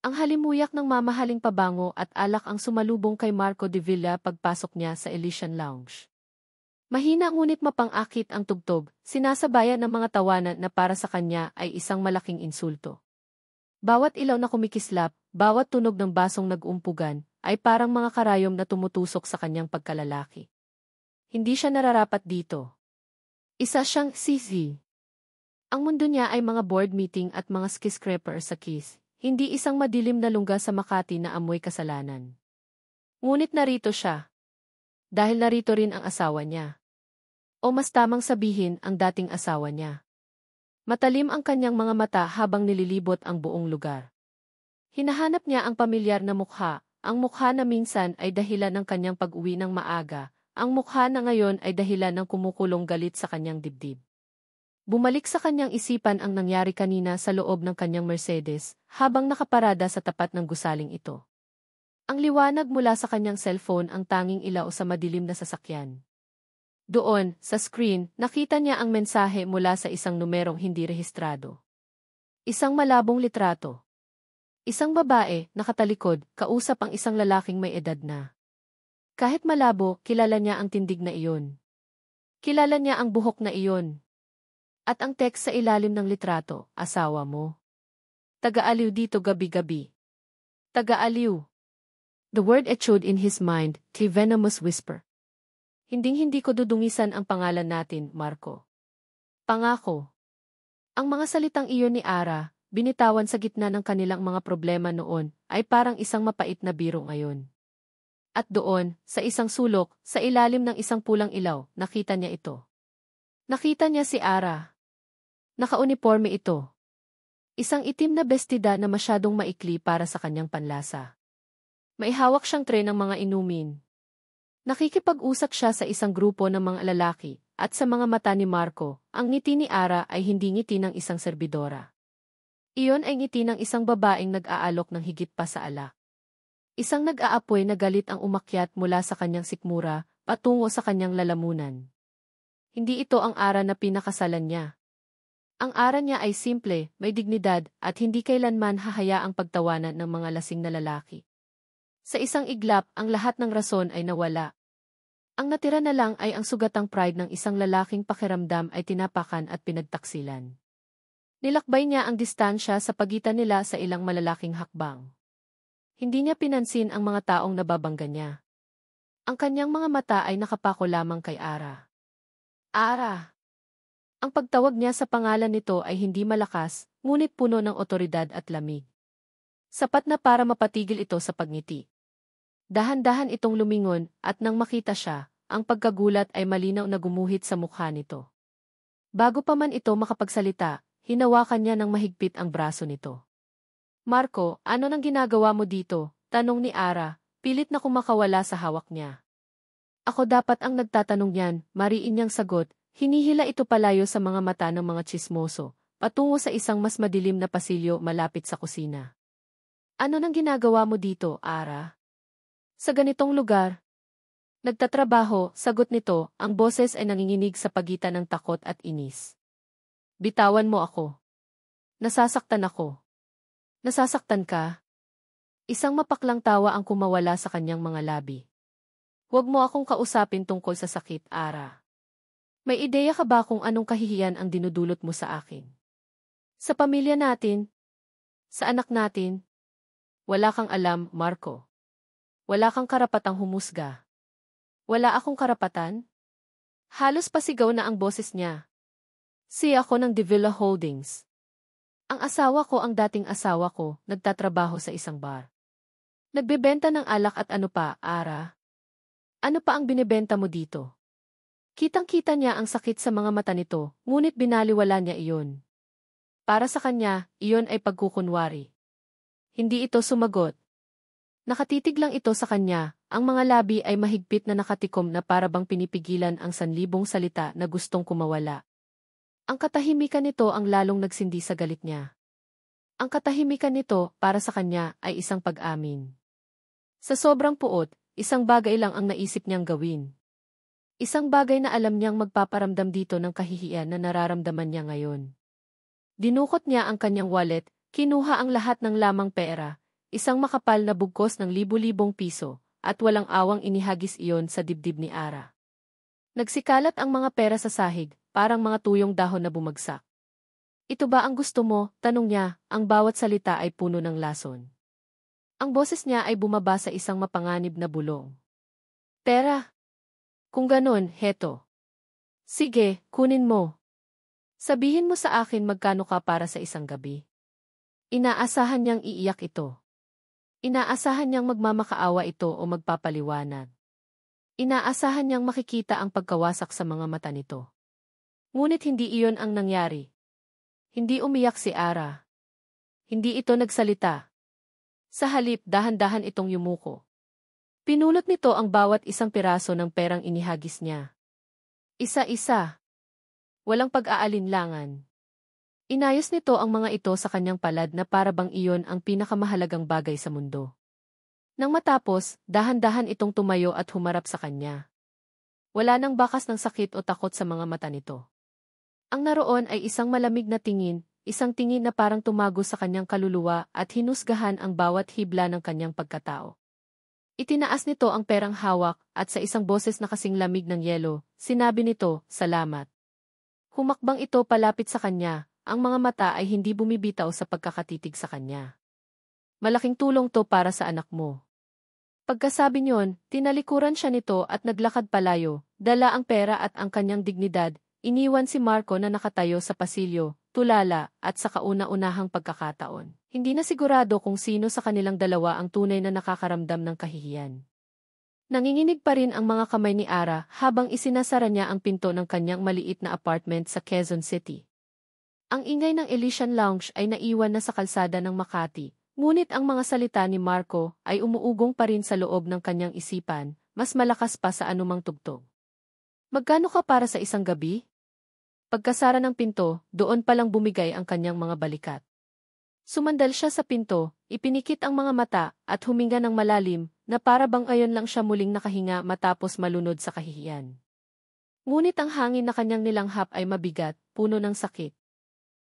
Ang halimuyak ng mamahaling pabango at alak ang sumalubong kay Marco de Villa pagpasok niya sa Elysian Lounge. Mahina ngunit mapang-akit ang tugtog, sinasabayan ng mga tawanan na para sa kanya ay isang malaking insulto. Bawat ilaw na kumikislap, bawat tunog ng basong nag-umpugan, ay parang mga karayom na tumutusok sa kanyang pagkalalaki. Hindi siya nararapat dito. Isa siyang sisi. Ang mundo niya ay mga board meeting at mga skyscraper sa Keys, hindi isang madilim na lungga sa Makati na amoy kasalanan. Ngunit narito siya. Dahil narito rin ang asawa niya. O mas tamang sabihin ang dating asawa niya. Matalim ang kanyang mga mata habang nililibot ang buong lugar. Hinahanap niya ang pamilyar na mukha, ang mukha na minsan ay dahilan ng kanyang pag-uwi ng maaga, ang mukha na ngayon ay dahilan ng kumukulong galit sa kanyang dibdib. Bumalik sa kanyang isipan ang nangyari kanina sa loob ng kanyang Mercedes, habang nakaparada sa tapat ng gusaling ito. Ang liwanag mula sa kanyang cellphone ang tanging ilaw sa madilim na sasakyan. Doon, sa screen, nakita niya ang mensahe mula sa isang numerong hindi rehistrado. Isang malabong litrato. Isang babae, nakatalikod, kausap ang isang lalaking may edad na. Kahit malabo, kilala niya ang tindig na iyon. Kilala niya ang buhok na iyon. At ang text sa ilalim ng litrato, asawa mo. Taga-aliw dito gabi-gabi. Taga-aliw. The word echoed in his mind, a venomous whisper. Hinding-hindi ko dudungisan ang pangalan natin, Marco. Pangako. Ang mga salitang iyon ni Ara, binitawan sa gitna ng kanilang mga problema noon, ay parang isang mapait na biro ngayon. At doon, sa isang sulok, sa ilalim ng isang pulang ilaw, nakita niya ito. Nakita niya si Ara. Nakauniforme ito. Isang itim na bestida na masyadong maikli para sa kanyang panlasa. May hawak siyang tray ng mga inumin. Nakikipag-usap siya sa isang grupo ng mga lalaki, at sa mga mata ni Marco, ang ngiti ni Ara ay hindi ngiti ng isang serbidora. Iyon ay ngiti ng isang babaeng nag-aalok ng higit pa sa alak. Isang nag-aapoy na galit ang umakyat mula sa kanyang sikmura, patungo sa kanyang lalamunan. Hindi ito ang Ara na pinakasalan niya. Ang Ara niya ay simple, may dignidad, at hindi kailanman hahayaang pagtawanan ng mga lasing na lalaki. Sa isang iglap, ang lahat ng rason ay nawala. Ang natira na lang ay ang sugatang pride ng isang lalaking pakiramdam ay tinapakan at pinagtaksilan. Nilakbay niya ang distansya sa pagitan nila sa ilang malalaking hakbang. Hindi niya pinansin ang mga taong nababangga niya. Ang kanyang mga mata ay nakapako lamang kay Ara. Ara! Ang pagtawag niya sa pangalan nito ay hindi malakas, ngunit puno ng otoridad at lamig. Sapat na para mapatigil ito sa pagngiti. Dahan-dahan itong lumingon, at nang makita siya, ang pagkagulat ay malinaw na gumuhit sa mukha nito. Bago pa man ito makapagsalita, hinawakan niya ng mahigpit ang braso nito. Marco, ano nang ginagawa mo dito? Tanong ni Ara, pilit na kumakawala sa hawak niya. Ako dapat ang nagtatanong yan, mariin niyang sagot. Hinihila ito palayo sa mga mata ng mga tsismoso, patungo sa isang mas madilim na pasilyo malapit sa kusina. Ano nang ginagawa mo dito, Ara? Sa ganitong lugar? Nagtatrabaho, sagot nito, ang boses ay nanginginig sa pagitan ng takot at inis. Bitawan mo ako. Nasasaktan ako. Nasasaktan ka? Isang mapaklang tawa ang kumawala sa kanyang mga labi. Huwag mo akong kausapin tungkol sa sakit, Ara. May ideya ka ba kung anong kahihiyan ang dinudulot mo sa akin? Sa pamilya natin? Sa anak natin? Wala kang alam, Marco. Wala kang karapatang humusga. Wala akong karapatan? Halos pasigaw na ang boses niya. Si ako ng De Villa Holdings. Ang asawa ko ang dating asawa ko, nagtatrabaho sa isang bar. Nagbebenta ng alak at ano pa, Ara? Ano pa ang binebenta mo dito? Kitang-kita niya ang sakit sa mga mata nito, ngunit binaliwala niya iyon. Para sa kanya, iyon ay pagkukunwari. Hindi ito sumagot. Nakatitig lang ito sa kanya, ang mga labi ay mahigpit na nakatikom na para bang pinipigilan ang sanlibong salita na gustong kumawala. Ang katahimikan nito ang lalong nagsindi sa galit niya. Ang katahimikan nito, para sa kanya, ay isang pag-amin. Sa sobrang puot, isang bagay lang ang naisip niyang gawin. Isang bagay na alam niyang magpaparamdam dito ng kahihiyan na nararamdaman niya ngayon. Dinukot niya ang kanyang wallet, kinuha ang lahat ng lamang pera, isang makapal na bugkos ng libu-libong piso, at walang awang inihagis iyon sa dibdib ni Ara. Nagsikalat ang mga pera sa sahig, parang mga tuyong dahon na bumagsak. Ito ba ang gusto mo? Tanong niya, ang bawat salita ay puno ng lason. Ang boses niya ay bumaba sa isang mapanganib na bulong. Pera? Kung ganon, heto. Sige, kunin mo. Sabihin mo sa akin magkano ka para sa isang gabi. Inaasahan niyang iiyak ito. Inaasahan niyang magmamakaawa ito o magpapaliwanag. Inaasahan niyang makikita ang pagkawasak sa mga mata nito. Ngunit hindi iyon ang nangyari. Hindi umiyak si Ara. Hindi ito nagsalita. Sa halip, dahan-dahan itong yumuko. Pinulot nito ang bawat isang piraso ng perang inihagis niya. Isa-isa. Walang pag-aalinlangan. Inayos nito ang mga ito sa kanyang palad na para bang iyon ang pinakamahalagang bagay sa mundo. Nang matapos, dahan-dahan itong tumayo at humarap sa kanya. Wala nang bakas ng sakit o takot sa mga mata nito. Ang naroon ay isang malamig na tingin, isang tingin na parang tumago sa kanyang kaluluwa at hinusgahan ang bawat hibla ng kanyang pagkatao. Itinaas nito ang perang hawak at sa isang boses na kasing lamig ng yelo, sinabi nito, "Salamat." Humakbang ito palapit sa kanya, ang mga mata ay hindi bumibitaw sa pagkakatitig sa kanya. Malaking tulong to para sa anak mo. Pagkasabi niyon, tinalikuran siya nito at naglakad palayo, dala ang pera at ang kanyang dignidad. Iniwan si Marco na nakatayo sa pasilyo, tulala, at sa kauna-unahang pagkakataon. Hindi na sigurado kung sino sa kanilang dalawa ang tunay na nakakaramdam ng kahihiyan. Nanginginig pa rin ang mga kamay ni Ara habang isinasara niya ang pinto ng kanyang maliit na apartment sa Quezon City. Ang ingay ng Elysian Lounge ay naiwan na sa kalsada ng Makati, ngunit ang mga salita ni Marco ay umuugong pa rin sa loob ng kanyang isipan, mas malakas pa sa anumang tugtog. Magkano ka para sa isang gabi? Pagkasara ng pinto, doon palang bumigay ang kanyang mga balikat. Sumandal siya sa pinto, ipinikit ang mga mata, at huminga ng malalim, na para bang ayon lang siya muling nakahinga matapos malunod sa kahihiyan. Ngunit ang hangin na kanyang nilanghap ay mabigat, puno ng sakit.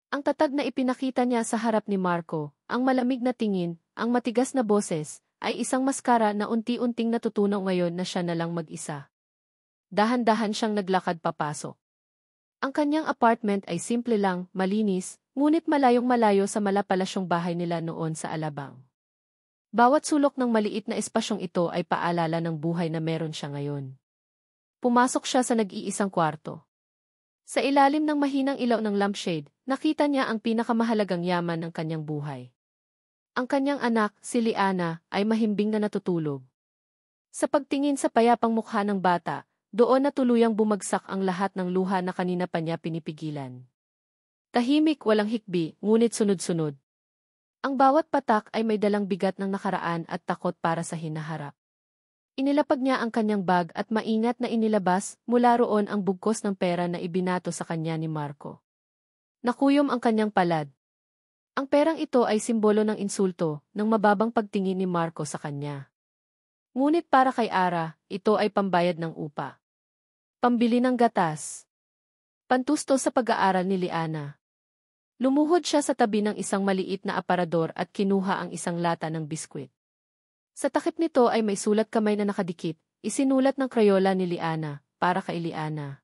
Ang tatag na ipinakita niya sa harap ni Marco, ang malamig na tingin, ang matigas na boses, ay isang maskara na unti-unting natutunaw ngayon na siya na lang mag-isa. Dahan-dahan siyang naglakad papasok. Ang kanyang apartment ay simple lang, malinis, ngunit malayong-malayo sa malapalasyong bahay nila noon sa Alabang. Bawat sulok ng maliit na espasyong ito ay paalala ng buhay na meron siya ngayon. Pumasok siya sa nag-iisang kwarto. Sa ilalim ng mahinang ilaw ng lampshade, nakita niya ang pinakamahalagang yaman ng kanyang buhay. Ang kanyang anak, si Liana, ay mahimbing na natutulog. Sa pagtingin sa payapang mukha ng bata, doon na tuluyang bumagsak ang lahat ng luha na kanina pa niya pinipigilan. Tahimik, walang hikbi, ngunit sunod-sunod. Ang bawat patak ay may dalang bigat ng nakaraan at takot para sa hinaharap. Inilapag niya ang kanyang bag at maingat na inilabas mula roon ang bugkos ng pera na ibinato sa kanya ni Marco. Nakuyom ang kanyang palad. Ang perang ito ay simbolo ng insulto, ng mababang pagtingin ni Marco sa kanya. Ngunit para kay Ara, ito ay pambayad ng upa. Pambili ng gatas. Pantusto sa pag-aaral ni Liana. Lumuhod siya sa tabi ng isang maliit na aparador at kinuha ang isang lata ng biskwit. Sa takip nito ay may sulat kamay na nakadikit, isinulat ng Crayola ni Liana, para kay Liana.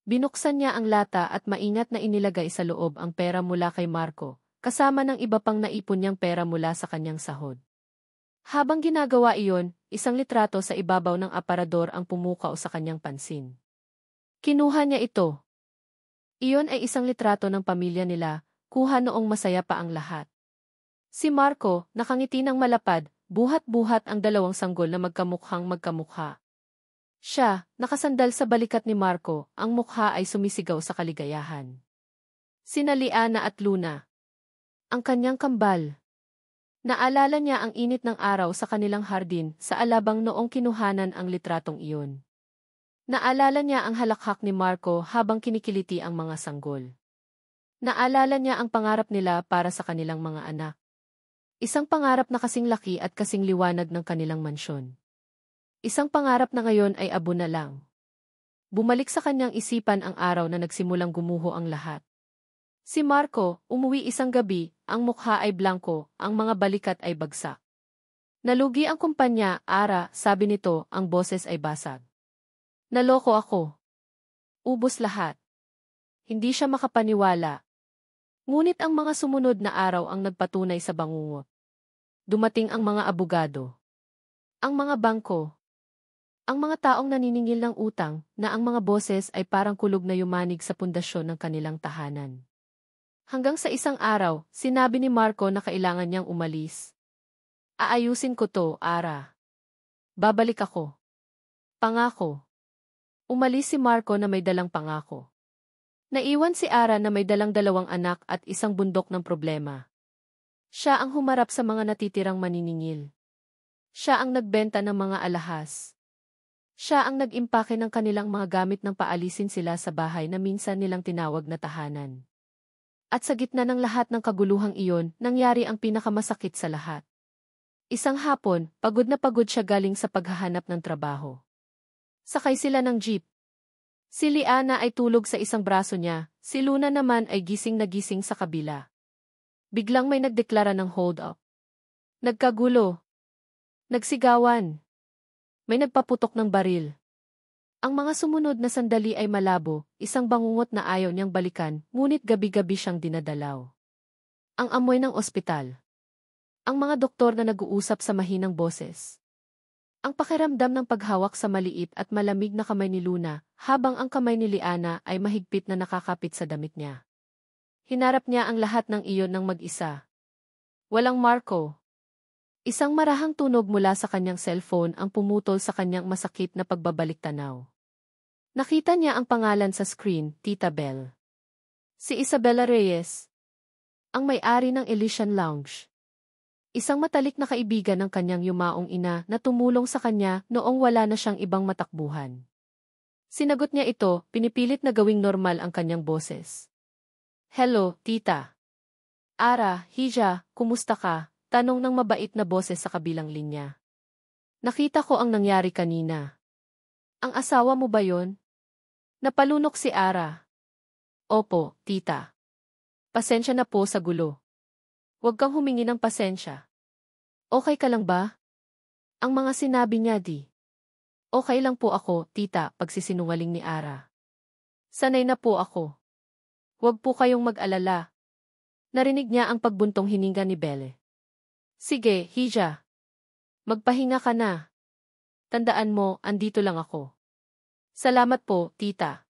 Binuksan niya ang lata at maingat na inilagay sa loob ang pera mula kay Marco, kasama ng iba pang naipon niyang pera mula sa kanyang sahod. Habang ginagawa iyon, isang litrato sa ibabaw ng aparador ang pumukaw sa kanyang pansin. Kinuha niya ito. Iyon ay isang litrato ng pamilya nila, kuha noong masaya pa ang lahat. Si Marco, nakangiti ng malapad, buhat-buhat ang dalawang sanggol na magkamukhang magkamukha. Siya, nakasandal sa balikat ni Marco, ang mukha ay sumisigaw sa kaligayahan. Sina Liana at Luna. Ang kanyang kambal. Naalala niya ang init ng araw sa kanilang hardin sa Alabang noong kinuhanan ang litratong iyon. Naalala niya ang halakhak ni Marco habang kinikiliti ang mga sanggol. Naalala niya ang pangarap nila para sa kanilang mga anak. Isang pangarap na kasing laki at kasing liwanag ng kanilang mansyon. Isang pangarap na ngayon ay abo na lang. Bumalik sa kanyang isipan ang araw na nagsimulang gumuho ang lahat. Si Marco, umuwi isang gabi, ang mukha ay blanko, ang mga balikat ay bagsak. Nalugi ang kumpanya, Ara, sabi nito, ang boses ay basag. Naloko ako. Ubos lahat. Hindi siya makapaniwala. Ngunit ang mga sumunod na araw ang nagpatunay sa bangungot. Dumating ang mga abogado. Ang mga bangko. Ang mga taong naniningil ng utang na ang mga boses ay parang kulog na yumanig sa pundasyon ng kanilang tahanan. Hanggang sa isang araw, sinabi ni Marco na kailangan niyang umalis. Aayusin ko to, Ara. Babalik ako. Pangako. Umalis si Marco na may dalang pangako. Naiwan si Ara na may dalang 2 anak at isang bundok ng problema. Siya ang humarap sa mga natitirang maniningil. Siya ang nagbenta ng mga alahas. Siya ang nag-impake ng kanilang mga gamit nang paalisin sila sa bahay na minsan nilang tinawag na tahanan. At sa gitna ng lahat ng kaguluhang iyon, nangyari ang pinakamasakit sa lahat. Isang hapon, pagod na pagod siya galing sa paghahanap ng trabaho. Sakay sila ng jeep. Si Liana ay tulog sa isang braso niya, si Luna naman ay gising na gising sa kabila. Biglang may nagdeklara ng hold up. Nagkagulo. Nagsigawan. May nagpaputok ng baril. Ang mga sumunod na sandali ay malabo, isang bangungot na ayaw niyang balikan, ngunit gabi-gabi siyang dinadalaw. Ang amoy ng ospital. Ang mga doktor na nag-uusap sa mahinang boses. Ang pakiramdam ng paghawak sa maliit at malamig na kamay ni Luna, habang ang kamay ni Liana ay mahigpit na nakakapit sa damit niya. Hinarap niya ang lahat ng iyon ng mag-isa. Walang Marco. Isang marahang tunog mula sa kanyang cellphone ang pumutol sa kanyang masakit na pagbabalik-tanaw. Nakita niya ang pangalan sa screen, Tita Belle. Si Isabella Reyes. Ang may-ari ng Elysian Lounge. Isang matalik na kaibigan ng kanyang yumaong ina na tumulong sa kanya noong wala na siyang ibang matakbuhan. Sinagot niya ito, pinipilit na gawing normal ang kanyang boses. Hello, Tita. Ara, Hija, kumusta ka? Tanong ng mabait na boses sa kabilang linya. Nakita ko ang nangyari kanina. Ang asawa mo ba yon? Napalunok si Ara. Opo, Tita. Pasensya na po sa gulo. Huwag kang humingi ng pasensya. Okay ka lang ba? Ang mga sinabi niya di. Okay lang po ako, Tita, pagsisinungaling ni Ara. Sanay na po ako. Huwag po kayong mag-alala. Narinig niya ang pagbuntong hininga ni Belle. Sige, Hija. Magpahinga ka na. Tandaan mo, andito lang ako. Salamat po, Tita.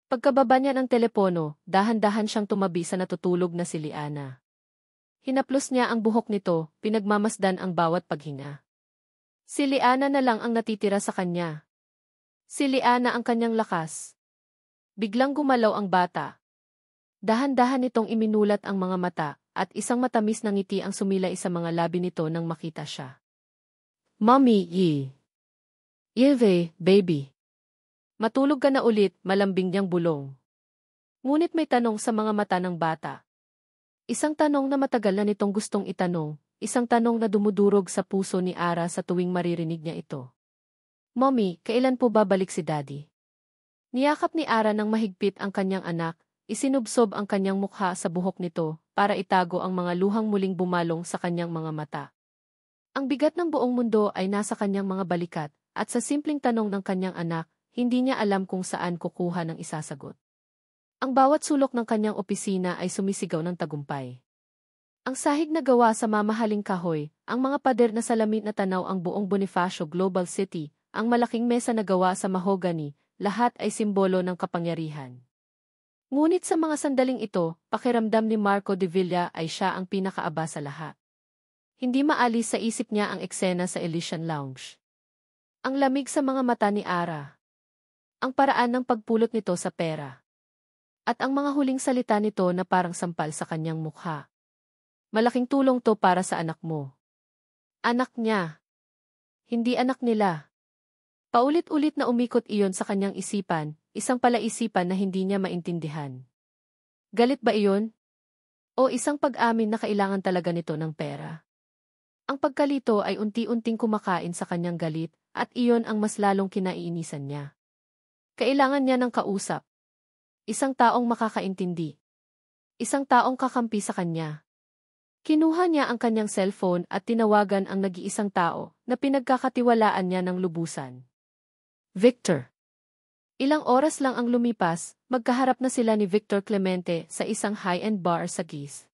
Pagkababa niya ng telepono, dahan-dahan siyang tumabi sa natutulog na si Liana. Hinaplos niya ang buhok nito, pinagmamasdan ang bawat paghinga. Si Liana na lang ang natitira sa kanya. Si Liana ang kanyang lakas. Biglang gumalaw ang bata. Dahan-dahan nitong iminulat ang mga mata, at isang matamis na ngiti ang sumilay sa mga labi nito nang makita siya. Mommy, Yeve, baby. Matulog ka na ulit, malambing niyang bulong. Ngunit may tanong sa mga mata ng bata. Isang tanong na matagal na nitong gustong itanong, isang tanong na dumudurog sa puso ni Ara sa tuwing maririnig niya ito. Mommy, kailan po babalik si Daddy? Niyakap ni Ara ng mahigpit ang kanyang anak, isinubsob ang kanyang mukha sa buhok nito, para itago ang mga luhang muling bumalong sa kanyang mga mata. Ang bigat ng buong mundo ay nasa kanyang mga balikat, at sa simpleng tanong ng kanyang anak, hindi niya alam kung saan kukuha ng isasagot. Ang bawat sulok ng kanyang opisina ay sumisigaw ng tagumpay. Ang sahig na gawa sa mamahaling kahoy, ang mga pader na salamin na tanaw ang buong Bonifacio Global City, ang malaking mesa na gawa sa mahogany, lahat ay simbolo ng kapangyarihan. Ngunit sa mga sandaling ito, pakiramdam ni Marco de Villa ay siya ang pinakaaba sa lahat. Hindi maalis sa isip niya ang eksena sa Elysian Lounge. Ang lamig sa mga mata ni Ara. Ang paraan ng pagpulot nito sa pera. At ang mga huling salita nito na parang sampal sa kanyang mukha. Malaking tulong to para sa anak mo. Anak niya. Hindi anak nila. Paulit-ulit na umikot iyon sa kanyang isipan, isang palaisipan na hindi niya maintindihan. Galit ba iyon? O isang pag-amin na kailangan talaga nito ng pera? Ang pagkalito ay unti-unting kumakain sa kanyang galit, at iyon ang mas lalong kinaiinisan niya. Kailangan niya ng kausap. Isang taong makakaintindi. Isang taong kakampi sa kanya. Kinuha niya ang kanyang cellphone at tinawagan ang nag-iisang tao na pinagkakatiwalaan niya ng lubusan. Victor. Ilang oras lang ang lumipas, magkaharap na sila ni Victor Clemente sa isang high-end bar sa Giz.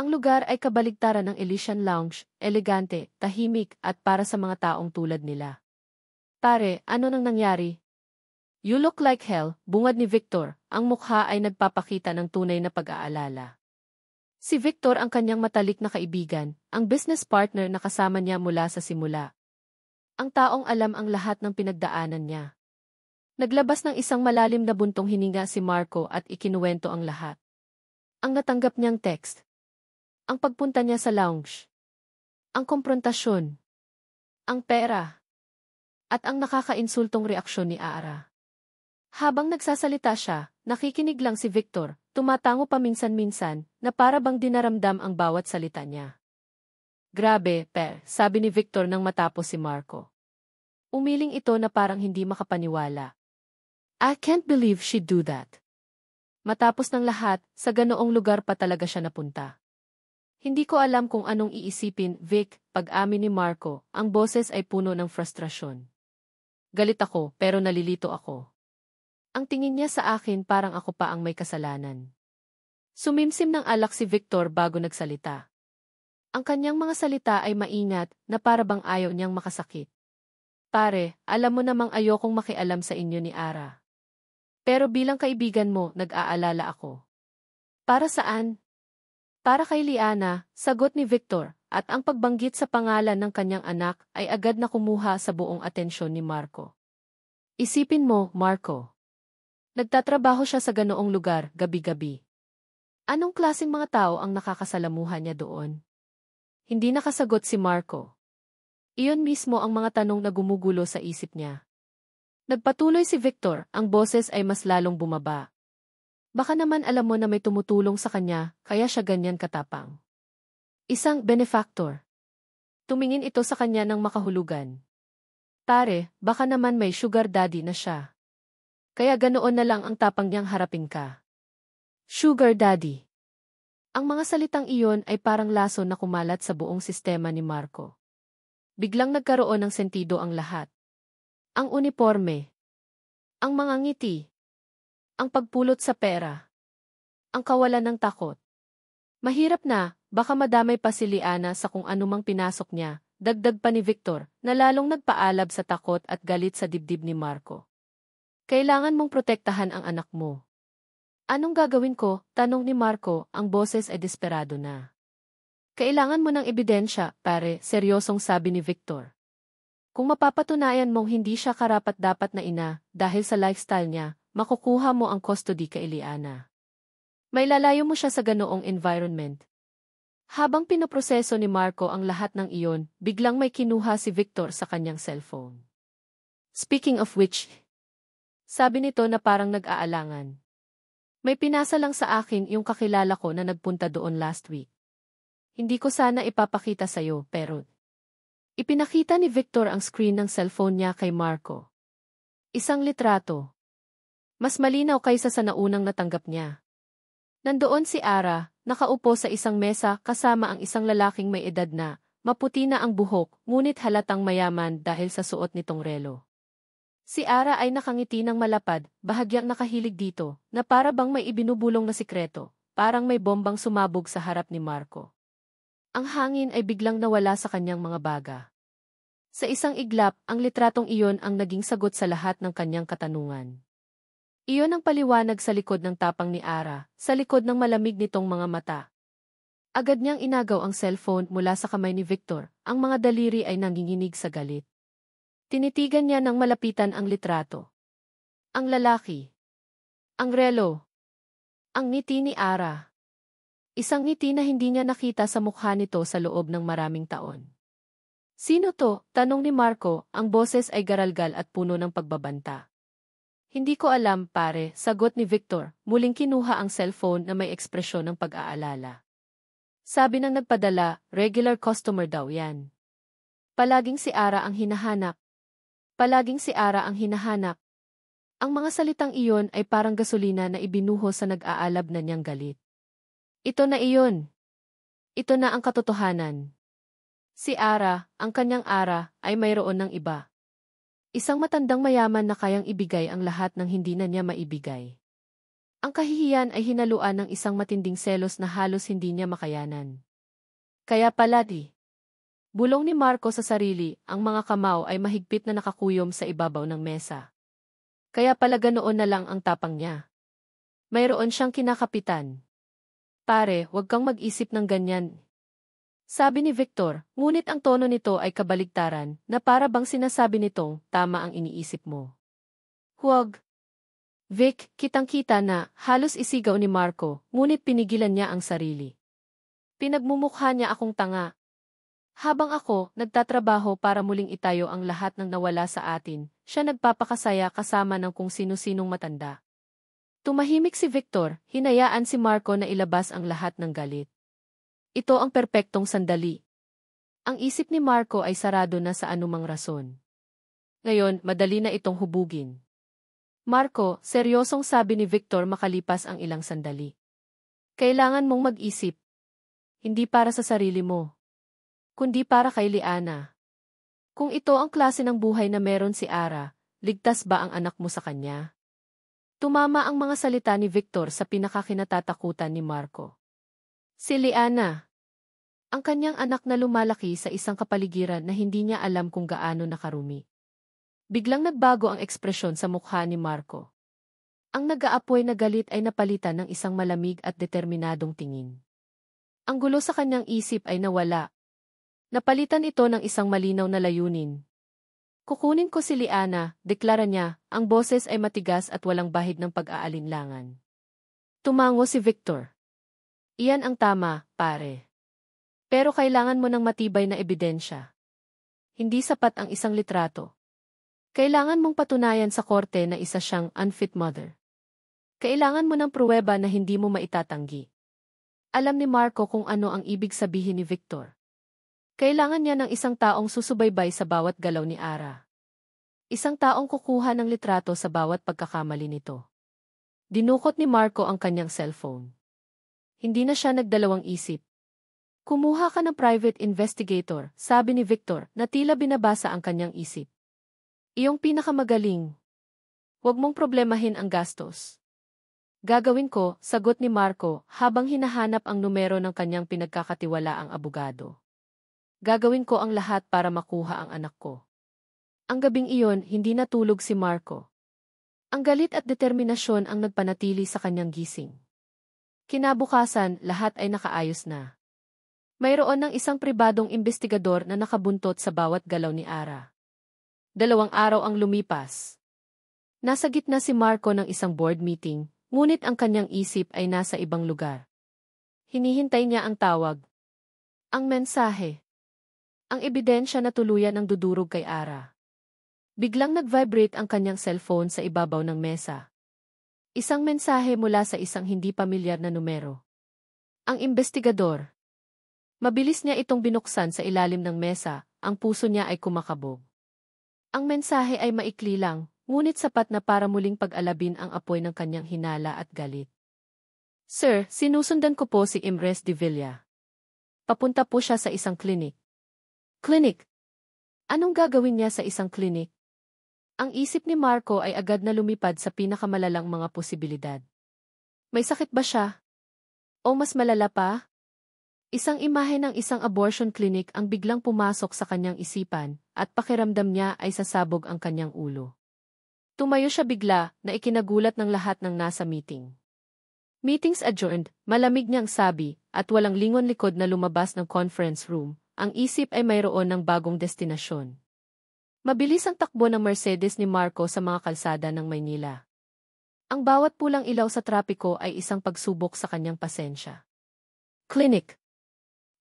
Ang lugar ay kabaligtaran ng Elysian Lounge, elegante, tahimik at para sa mga taong tulad nila. Pare, ano nang nangyari? You look like hell, bungad ni Victor, ang mukha ay nagpapakita ng tunay na pag-aalala. Si Victor ang kanyang matalik na kaibigan, ang business partner na kasama niya mula sa simula. Ang taong alam ang lahat ng pinagdaanan niya. Naglabas ng isang malalim na buntong hininga si Marco at ikinuwento ang lahat. Ang natanggap niyang text. Ang pagpunta niya sa lounge. Ang komprontasyon. Ang pera. At ang nakakainsultong reaksyon ni Ara. Habang nagsasalita siya, nakikinig lang si Victor, tumatango paminsan-minsan, na para bang dinaramdam ang bawat salita niya. Grabe, sabi ni Victor nang matapos si Marco. Umiling ito na parang hindi makapaniwala. I can't believe she'd do that. Matapos ng lahat, sa ganoong lugar pa talaga siya napunta. Hindi ko alam kung anong iisipin, Vic, pag-amin ni Marco, ang boses ay puno ng frustrasyon. Galit ako, pero nalilito ako. Ang tingin niya sa akin parang ako pa ang may kasalanan. Sumimsim ng alak si Victor bago nagsalita. Ang kanyang mga salita ay maingat, na para bang ayaw niyang makasakit. Pare, alam mo namang ayokong makialam sa inyo ni Ara. Pero bilang kaibigan mo, nag-aalala ako. Para saan? Para kay Liana, sagot ni Victor, at ang pagbanggit sa pangalan ng kanyang anak ay agad na kumuha sa buong atensyon ni Marco. Isipin mo, Marco. Nagtatrabaho siya sa ganoong lugar, gabi-gabi. Anong klaseng mga tao ang nakakasalamuhan niya doon? Hindi nakasagot si Marco. Iyon mismo ang mga tanong na gumugulo sa isip niya. Nagpatuloy si Victor, ang boses ay mas lalong bumaba. Baka naman alam mo na may tumutulong sa kanya, kaya siya ganyan katapang. Isang benefactor. Tumingin ito sa kanya ng makahulugan. Pare, baka naman may sugar daddy na siya. Kaya ganoon na lang ang tapang niyang harapin ka. Sugar daddy. Ang mga salitang iyon ay parang laso na kumalat sa buong sistema ni Marco. Biglang nagkaroon ng sentido ang lahat. Ang uniforme. Ang mga ngiti. Ang pagpulot sa pera. Ang kawalan ng takot. Mahirap na, baka madamay pa si Liana sa kung anumang pinasok niya, dagdag pa ni Victor, na lalong nagpaalab sa takot at galit sa dibdib ni Marco. Kailangan mong protektahan ang anak mo. Anong gagawin ko? Tanong ni Marco, ang boses ay desperado na. Kailangan mo ng ebidensya, pare, seryosong sabi ni Victor. Kung mapapatunayan mong hindi siya karapat-dapat na ina, dahil sa lifestyle niya, makukuha mo ang custody kay Liana. May lalayo mo siya sa ganoong environment. Habang pinoproseso ni Marco ang lahat ng iyon, biglang may kinuha si Victor sa kanyang cellphone. Speaking of which, sabi nito na parang nag-aalangan. May pinasa lang sa akin yung kakilala ko na nagpunta doon last week. Hindi ko sana ipapakita sa'yo, pero ipinakita ni Victor ang screen ng cellphone niya kay Marco. Isang litrato. Mas malinaw kaysa sa naunang natanggap niya. Nandoon si Ara, nakaupo sa isang mesa kasama ang isang lalaking may edad na, maputi na ang buhok, ngunit halatang mayaman dahil sa suot nitong relo. Si Ara ay nakangiti ng malapad, bahagyang nakahilig dito, na para bang may ibinubulong na sikreto, parang may bombang sumabog sa harap ni Marco. Ang hangin ay biglang nawala sa kanyang mga baga. Sa isang iglap, ang litratong iyon ang naging sagot sa lahat ng kanyang katanungan. Iyon ang paliwanag sa likod ng tapang ni Ara, sa likod ng malamig nitong mga mata. Agad niyang inagaw ang cellphone mula sa kamay ni Victor, ang mga daliri ay nanginginig sa galit. Tinitigan niya ng malapitan ang litrato. Ang lalaki. Ang relo. Ang ngiti ni Ara. Isang ngiti na hindi niya nakita sa mukha nito sa loob ng maraming taon. Sino to? Tanong ni Marco, ang boses ay garalgal at puno ng pagbabanta. Hindi ko alam, pare, sagot ni Victor, muling kinuha ang cellphone na may ekspresyon ng pag-aalala. Sabi ng nagpadala, regular customer daw yan. Palaging si Ara ang hinahanap. Palaging si Ara ang hinahanap. Ang mga salitang iyon ay parang gasolina na ibinuho sa nag-aalab na niyang galit. Ito na iyon. Ito na ang katotohanan. Si Ara, ang kanyang Ara, ay mayroon ng iba. Isang matandang mayaman na kayang ibigay ang lahat ng hindi na niya maibigay. Ang kahihiyan ay hinaluan ng isang matinding selos na halos hindi niya makayanan. Kaya pala bulong ni Marco sa sarili, ang mga kamao ay mahigpit na nakakuyom sa ibabaw ng mesa. Kaya pala ganoon na lang ang tapang niya. Mayroon siyang kinakapitan. Pare, huwag kang mag-isip ng ganyan. Sabi ni Victor, ngunit ang tono nito ay kabaligtaran, na para bang sinasabi nitong, tama ang iniisip mo. Huwag. Vic, kitang-kita na, halos isigaw ni Marco, ngunit pinigilan niya ang sarili. Pinagmumukha niya akong tanga. Habang ako, nagtatrabaho para muling itayo ang lahat ng nawala sa atin, siya nagpapakasaya kasama ng kung sino-sinong matanda. Tumahimik si Victor, hinayaan si Marco na ilabas ang lahat ng galit. Ito ang perpektong sandali. Ang isip ni Marco ay sarado na sa anumang rason. Ngayon, madali na itong hubugin. Marco, seryosong sabi ni Victor makalipas ang ilang sandali. Kailangan mong mag-isip. Hindi para sa sarili mo, kundi para kay Liana. Kung ito ang klase ng buhay na meron si Ara, ligtas ba ang anak mo sa kanya? Tumama ang mga salita ni Victor sa pinakakinatatakutan ni Marco. Si Liana, ang kanyang anak na lumalaki sa isang kapaligiran na hindi niya alam kung gaano nakarumi. Biglang nagbago ang ekspresyon sa mukha ni Marco. Ang nag-aapoy na galit ay napalitan ng isang malamig at determinadong tingin. Ang gulo sa kanyang isip ay nawala. Napalitan ito ng isang malinaw na layunin. Kukunin ko si Liana, deklara niya, ang boses ay matigas at walang bahid ng pag-aalinlangan. Tumango si Victor. Iyan ang tama, pare. Pero kailangan mo ng matibay na ebidensya. Hindi sapat ang isang litrato. Kailangan mong patunayan sa korte na isa siyang unfit mother. Kailangan mo ng pruweba na hindi mo maitatanggi. Alam ni Marco kung ano ang ibig sabihin ni Victor. Kailangan niya ng isang taong susubaybay sa bawat galaw ni Ara. Isang taong kukuha ng litrato sa bawat pagkakamali nito. Dinukot ni Marco ang kanyang cellphone. Hindi na siya nagdalawang isip. Kumuha ka ng private investigator, sabi ni Victor, na tila binabasa ang kanyang isip. Iyong pinakamagaling. Huwag mong problemahin ang gastos. Gagawin ko, sagot ni Marco, habang hinahanap ang numero ng kanyang pinagkakatiwalaang abogado. Gagawin ko ang lahat para makuha ang anak ko. Ang gabing iyon, hindi natulog si Marco. Ang galit at determinasyon ang nagpanatili sa kanyang gising. Kinabukasan, lahat ay nakaayos na. Mayroon ng isang pribadong investigador na nakabuntot sa bawat galaw ni Ara. 2 araw ang lumipas. Nasa gitna si Marco ng isang board meeting, ngunit ang kanyang isip ay nasa ibang lugar. Hinihintay niya ang tawag. Ang mensahe. Ang ebidensya na tuluyan ang dudurog kay Ara. Biglang nag-vibrate ang kanyang cellphone sa ibabaw ng mesa. Isang mensahe mula sa isang hindi pamilyar na numero. Ang investigador. Mabilis niya itong binuksan sa ilalim ng mesa, ang puso niya ay kumakabog. Ang mensahe ay maikli lang, ngunit sapat na para muling pag-alabin ang apoy ng kanyang hinala at galit. Sir, sinusundan ko po si Imres de Villa. Papunta po siya sa isang klinik. Klinik? Anong gagawin niya sa isang klinik? Ang isip ni Marco ay agad na lumipad sa pinakamalalang mga posibilidad. May sakit ba siya? O mas malala pa? Isang imahe ng isang abortion clinic ang biglang pumasok sa kanyang isipan, at pakiramdam niya ay sasabog ang kanyang ulo. Tumayo siya bigla, na ikinagulat ng lahat ng nasa meeting. Meetings adjourned, malamig niyang sabi, at walang lingon likod na lumabas ng conference room, ang isip ay mayroon ng bagong destinasyon. Mabilis ang takbo ng Mercedes ni Marco sa mga kalsada ng Maynila. Ang bawat pulang ilaw sa trapiko ay isang pagsubok sa kanyang pasensya. Clinic.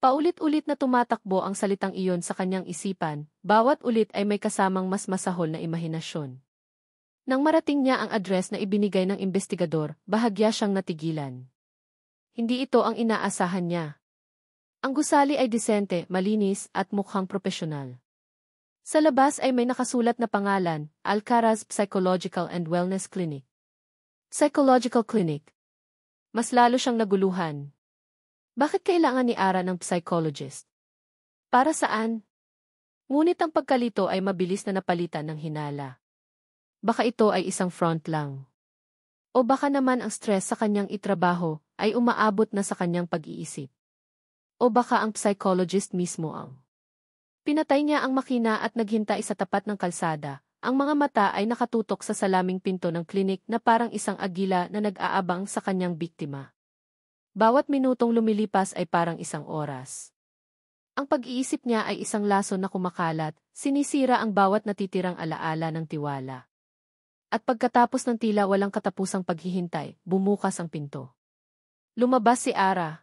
Paulit-ulit na tumatakbo ang salitang iyon sa kanyang isipan, bawat ulit ay may kasamang mas masahol na imahinasyon. Nang marating niya ang address na ibinigay ng investigador, bahagya siyang natigilan. Hindi ito ang inaasahan niya. Ang gusali ay disente, malinis, at mukhang propesyonal. Sa labas ay may nakasulat na pangalan, Alcaraz Psychological and Wellness Clinic. Psychological Clinic. Mas lalo siyang naguluhan. Bakit kailangan ni Ara ng psychologist? Para saan? Ngunit ang pagkalito ay mabilis na napalitan ng hinala. Baka ito ay isang front lang. O baka naman ang stress sa kanyang itrabaho ay umaabot na sa kanyang pag-iisip. O baka ang psychologist mismo ang pinatay niya ang makina at naghintay sa tapat ng kalsada. Ang mga mata ay nakatutok sa salaming pinto ng klinik na parang isang agila na nag-aabang sa kanyang biktima. Bawat minutong lumilipas ay parang isang oras. Ang pag-iisip niya ay isang laso na kumakalat, sinisira ang bawat natitirang alaala ng tiwala. At pagkatapos ng tila walang katapusang paghihintay, bumukas ang pinto. Lumabas si Ara.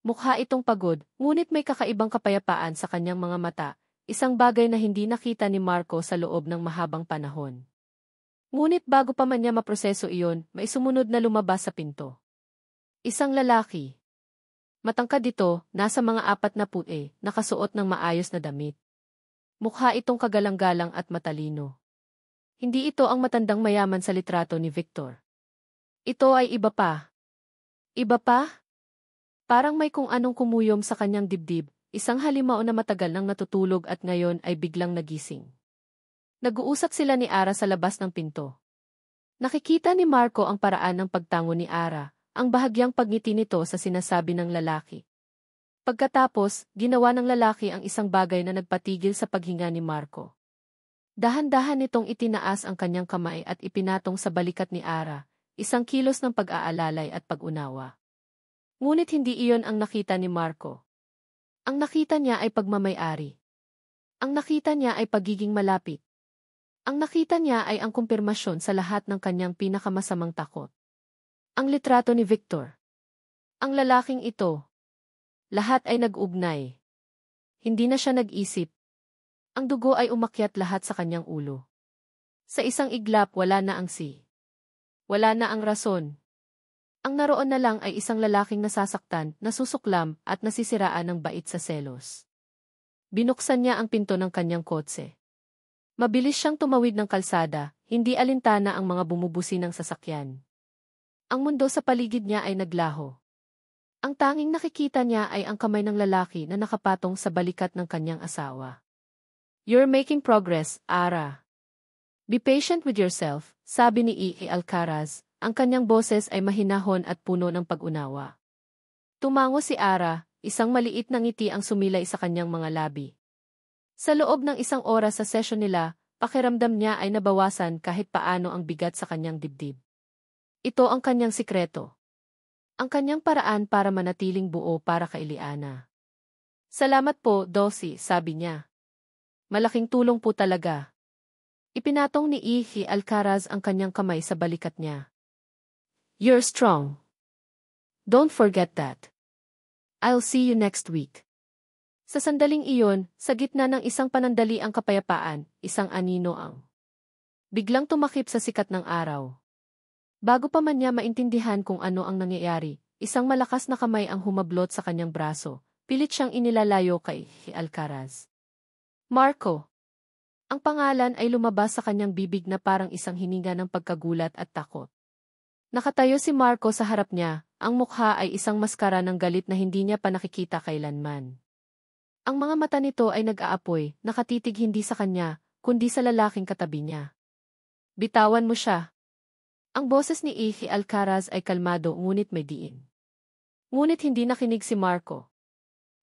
Mukha itong pagod, ngunit may kakaibang kapayapaan sa kanyang mga mata, isang bagay na hindi nakita ni Marco sa loob ng mahabang panahon. Ngunit bago pa man niya maproseso iyon, may sumunod na lumabas sa pinto. Isang lalaki. Matangkad ito, nasa mga 40, nakasuot ng maayos na damit. Mukha itong kagalang-galang at matalino. Hindi ito ang matandang mayaman sa litrato ni Victor. Ito ay iba pa. Iba pa? Parang may kung anong kumuyom sa kanyang dibdib, isang halimaw na matagal nang natutulog at ngayon ay biglang nagising. Nag-uusap sila ni Ara sa labas ng pinto. Nakikita ni Marco ang paraan ng pagtango ni Ara, ang bahagyang pagngiti nito sa sinasabi ng lalaki. Pagkatapos, ginawa ng lalaki ang isang bagay na nagpatigil sa paghinga ni Marco. Dahan-dahan nitong itinaas ang kanyang kamay at ipinatong sa balikat ni Ara, isang kilos ng pag-aalalay at pag-unawa. Ngunit hindi iyon ang nakita ni Marco. Ang nakita niya ay pagmamay-ari. Ang nakita niya ay pagiging malapit. Ang nakita niya ay ang kumpirmasyon sa lahat ng kanyang pinakamasamang takot. Ang litrato ni Victor. Ang lalaking ito. Lahat ay nag-ugnay. Hindi na siya nag-isip. Ang dugo ay umakyat lahat sa kanyang ulo. Sa isang iglap wala na ang wala na ang rason. Ang naroon na lang ay isang lalaking nasasaktan, nasusuklam, at nasisiraan ng bait sa selos. Binuksan niya ang pinto ng kanyang kotse. Mabilis siyang tumawid ng kalsada, hindi alintana ang mga bumubusi ng sasakyan. Ang mundo sa paligid niya ay naglaho. Ang tanging nakikita niya ay ang kamay ng lalaki na nakapatong sa balikat ng kanyang asawa. "You're making progress, Ara. Be patient with yourself," sabi ni E. Alcaraz. Ang kanyang boses ay mahinahon at puno ng pag-unawa. Tumango si Ara, isang maliit na ngiti ang sumilay sa kanyang mga labi. Sa loob ng isang oras sa sesyon nila, pakiramdam niya ay nabawasan kahit paano ang bigat sa kanyang dibdib. Ito ang kanyang sikreto. Ang kanyang paraan para manatiling buo para kay Liana. "Salamat po, Dossie," sabi niya. "Malaking tulong po talaga." Ipinatong ni E. Alcaraz ang kanyang kamay sa balikat niya. "You're strong. Don't forget that. I'll see you next week." Sa sandaling iyon, sa gitna ng isang panandaliang kapayapaan, isang anino ang biglang tumakip sa sikat ng araw. Bago pa man niya maintindihan kung ano ang nangyayari, isang malakas na kamay ang humablot sa kanyang braso, pilit siyang inilalayo kay Alcaraz. "Marco." Ang pangalan ay lumabas sa kanyang bibig na parang isang hininga ng pagkagulat at takot. Nakatayo si Marco sa harap niya, ang mukha ay isang maskara ng galit na hindi niya pa nakikita kailanman. Ang mga mata nito ay nag-aapoy, nakatitig hindi sa kanya, kundi sa lalaking katabi niya. "Bitawan mo siya." Ang boses ni E. Alcaraz ay kalmado ngunit may diin. Ngunit hindi nakinig si Marco.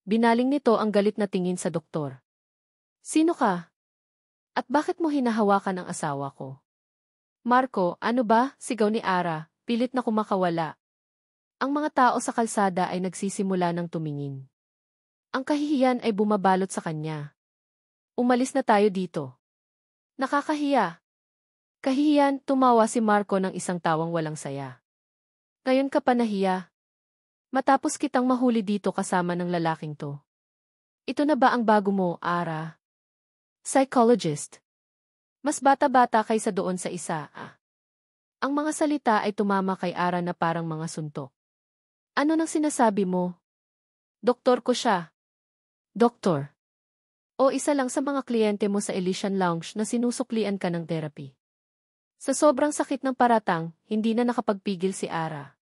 Binaling nito ang galit na tingin sa doktor. "Sino ka? At bakit mo hinahawakan ang asawa ko?" "Marco, ano ba?" sigaw ni Ara, pilit na kumakawala. Ang mga tao sa kalsada ay nagsisimula ng tumingin. Ang kahihiyan ay bumabalot sa kanya. "Umalis na tayo dito. Nakakahiya." Kahihiyan, tumawa si Marco ng isang tawang walang saya. "Ngayon ka pa nahiya? Matapos kitang mahuli dito kasama ng lalaking to. Ito na ba ang bago mo, Ara? Psychologist. Mas bata-bata kaysa doon sa isa, ah." Ang mga salita ay tumama kay Ara na parang mga suntok. "Ano nang sinasabi mo? Doktor ko siya." "Doktor? O isa lang sa mga kliyente mo sa Elysian Lounge na sinusuklian ka ng therapy?" Sa sobrang sakit ng paratang, hindi na nakapagpigil si Ara.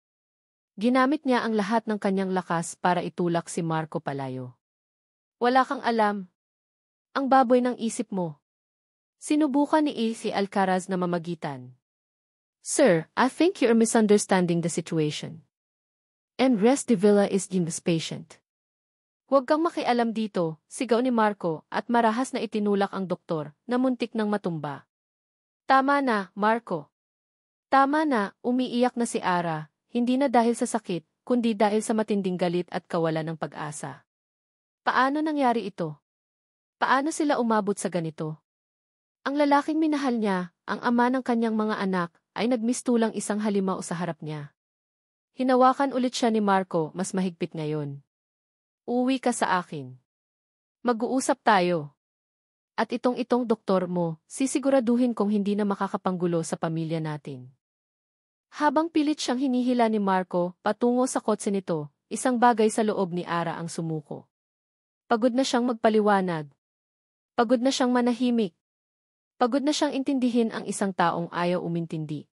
Ginamit niya ang lahat ng kanyang lakas para itulak si Marco palayo. Wala kang alam. Ang baboy ng isip mo. Sinubukan ni si Alcaraz na mamagitan. Sir, I think you're misunderstanding the situation. And Rest de Villa is Jim's patient. Huwag kang makialam dito, sigaw ni Marco at marahas na itinulak ang doktor na muntik ng matumba. Tama na, Marco. Tama na, umiiyak na si Ara, hindi na dahil sa sakit, kundi dahil sa matinding galit at kawalan ng pag-asa. Paano nangyari ito? Paano sila umabot sa ganito? Ang lalaking minahal niya, ang ama ng kanyang mga anak, ay nagmistulang isang halimaw sa harap niya. Hinawakan ulit siya ni Marco, mas mahigpit ngayon. Uwi ka sa akin. Mag-uusap tayo. At itong doktor mo, sisiguraduhin kong hindi na makakapanggulo sa pamilya natin. Habang pilit siyang hinihila ni Marco, patungo sa kotse nito, isang bagay sa loob ni Ara ang sumuko. Pagod na siyang magpaliwanag. Pagod na siyang manahimik. Pagod na siyang intindihin ang isang taong ayaw umintindi.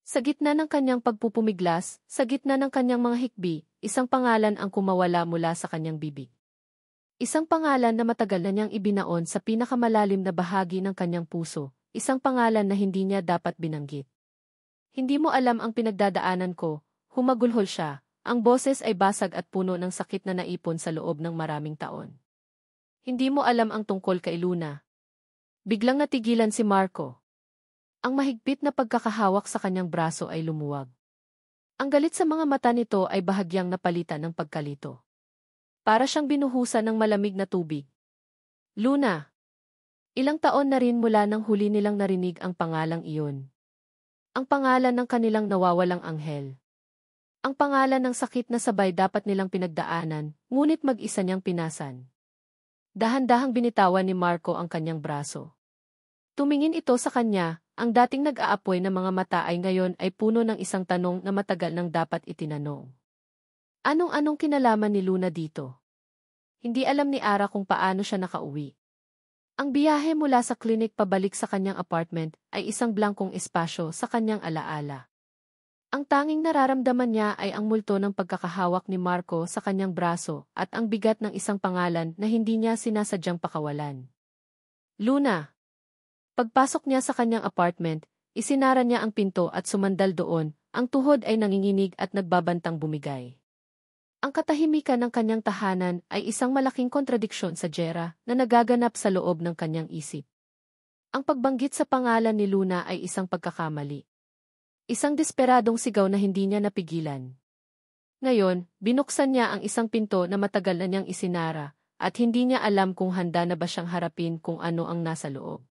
Sa gitna ng kanyang pagpupumiglas, sa gitna ng kanyang mga hikbi, isang pangalan ang kumawala mula sa kanyang bibig. Isang pangalan na matagal na niyang ibinaon sa pinakamalalim na bahagi ng kanyang puso, isang pangalan na hindi niya dapat binanggit. Hindi mo alam ang pinagdadaanan ko, humagulhol siya, ang boses ay basag at puno ng sakit na naipon sa loob ng maraming taon. Hindi mo alam ang tungkol kay Luna. Biglang natigilan si Marco. Ang mahigpit na pagkakahawak sa kanyang braso ay lumuwag. Ang galit sa mga mata nito ay bahagyang napalitan ng pagkalito. Para siyang binuhusan ng malamig na tubig. Luna. Ilang taon na rin mula nang huli nilang narinig ang pangalang iyon. Ang pangalan ng kanilang nawawalang anghel. Ang pangalan ng sakit na sabay dapat nilang pinagdaanan, ngunit mag-isa niyang pinasan. Dahan-dahang binitawan ni Marco ang kanyang braso. Tumingin ito sa kanya, ang dating nag-aapoy na mga mata ay ngayon ay puno ng isang tanong na matagal nang dapat itinanong. Anong kinalaman ni Luna dito? Hindi alam ni Ara kung paano siya nakauwi. Ang biyahe mula sa klinik pabalik sa kanyang apartment ay isang blankong espasyo sa kanyang alaala. Ang tanging nararamdaman niya ay ang multo ng pagkakahawak ni Marco sa kanyang braso at ang bigat ng isang pangalan na hindi niya sinasadyang pakawalan. Luna. Pagpasok niya sa kanyang apartment, isinara niya ang pinto at sumandal doon, ang tuhod ay nanginginig at nagbabantang bumigay. Ang katahimikan ng kanyang tahanan ay isang malaking kontradiksyon sa Jera na nagaganap sa loob ng kanyang isip. Ang pagbanggit sa pangalan ni Luna ay isang pagkakamali. Isang desperadong sigaw na hindi niya napigilan. Ngayon, binuksan niya ang isang pinto na matagal na niyang isinara, at hindi niya alam kung handa na ba siyang harapin kung ano ang nasa loob.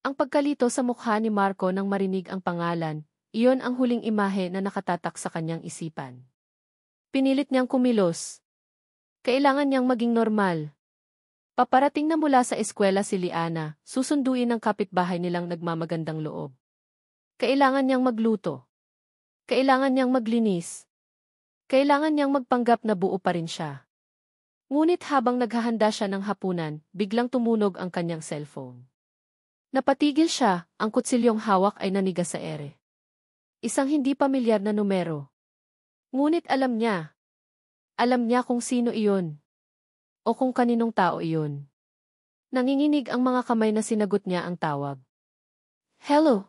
Ang pagkalito sa mukha ni Marco nang marinig ang pangalan, iyon ang huling imahe na nakatatak sa kanyang isipan. Pinilit niyang kumilos. Kailangan niyang maging normal. Paparating na mula sa eskwela si Liana, susunduin ng kapitbahay nilang nagmamagandang loob. Kailangan niyang magluto. Kailangan niyang maglinis. Kailangan niyang magpanggap na buo pa rin siya. Ngunit habang naghahanda siya ng hapunan, biglang tumunog ang kanyang cellphone. Napatigil siya, ang kutsilyong hawak ay naniga sa ere. Isang hindi pamilyar na numero. Ngunit alam niya. Alam niya kung sino iyon. O kung kaninong tao iyon. Nanginginig ang mga kamay na sinagot niya ang tawag. Hello?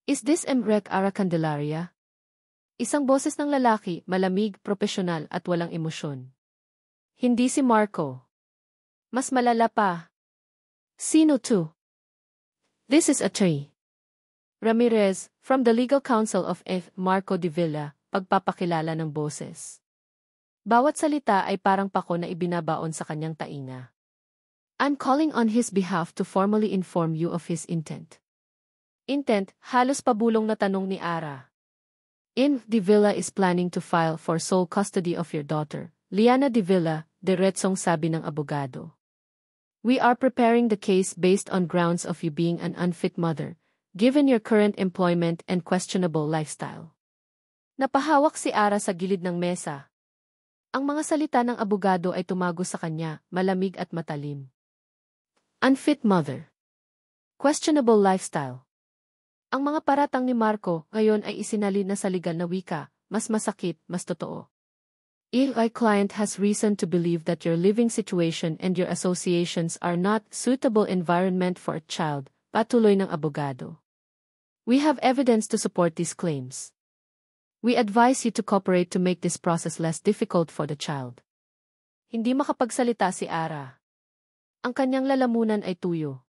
Is this Emrek Ara Candelaria? Isang boses ng lalaki, malamig, profesional at walang emosyon. Hindi si Marco. Mas malala pa. Sino to? This is Attorney Ramirez, from the Legal Counsel of F. Marco de Villa, pagpapakilala ng boses. Bawat salita ay parang pako na ibinabaon sa kanyang tainga. I'm calling on his behalf to formally inform you of his intent. Intent, halos pabulong na tanong ni Ara. De Villa is planning to file for sole custody of your daughter, Liana de Villa, diretsong sabi ng abogado. We are preparing the case based on grounds of you being an unfit mother, given your current employment and questionable lifestyle. Napahawak si Ara sa gilid ng mesa. Ang mga salita ng abogado ay tumago sa kanya, malamig at matalim. Unfit mother. Questionable lifestyle. Ang mga paratang ni Marco ngayon ay isinalin na sa legal na wika, mas masakit, mas totoo. If a client has reason to believe that your living situation and your associations are not suitable environment for a child, patuloy ng abogado. We have evidence to support these claims. We advise you to cooperate to make this process less difficult for the child. Hindi makapagsalita si Ara. Ang kanyang lalamunan ay tuyo.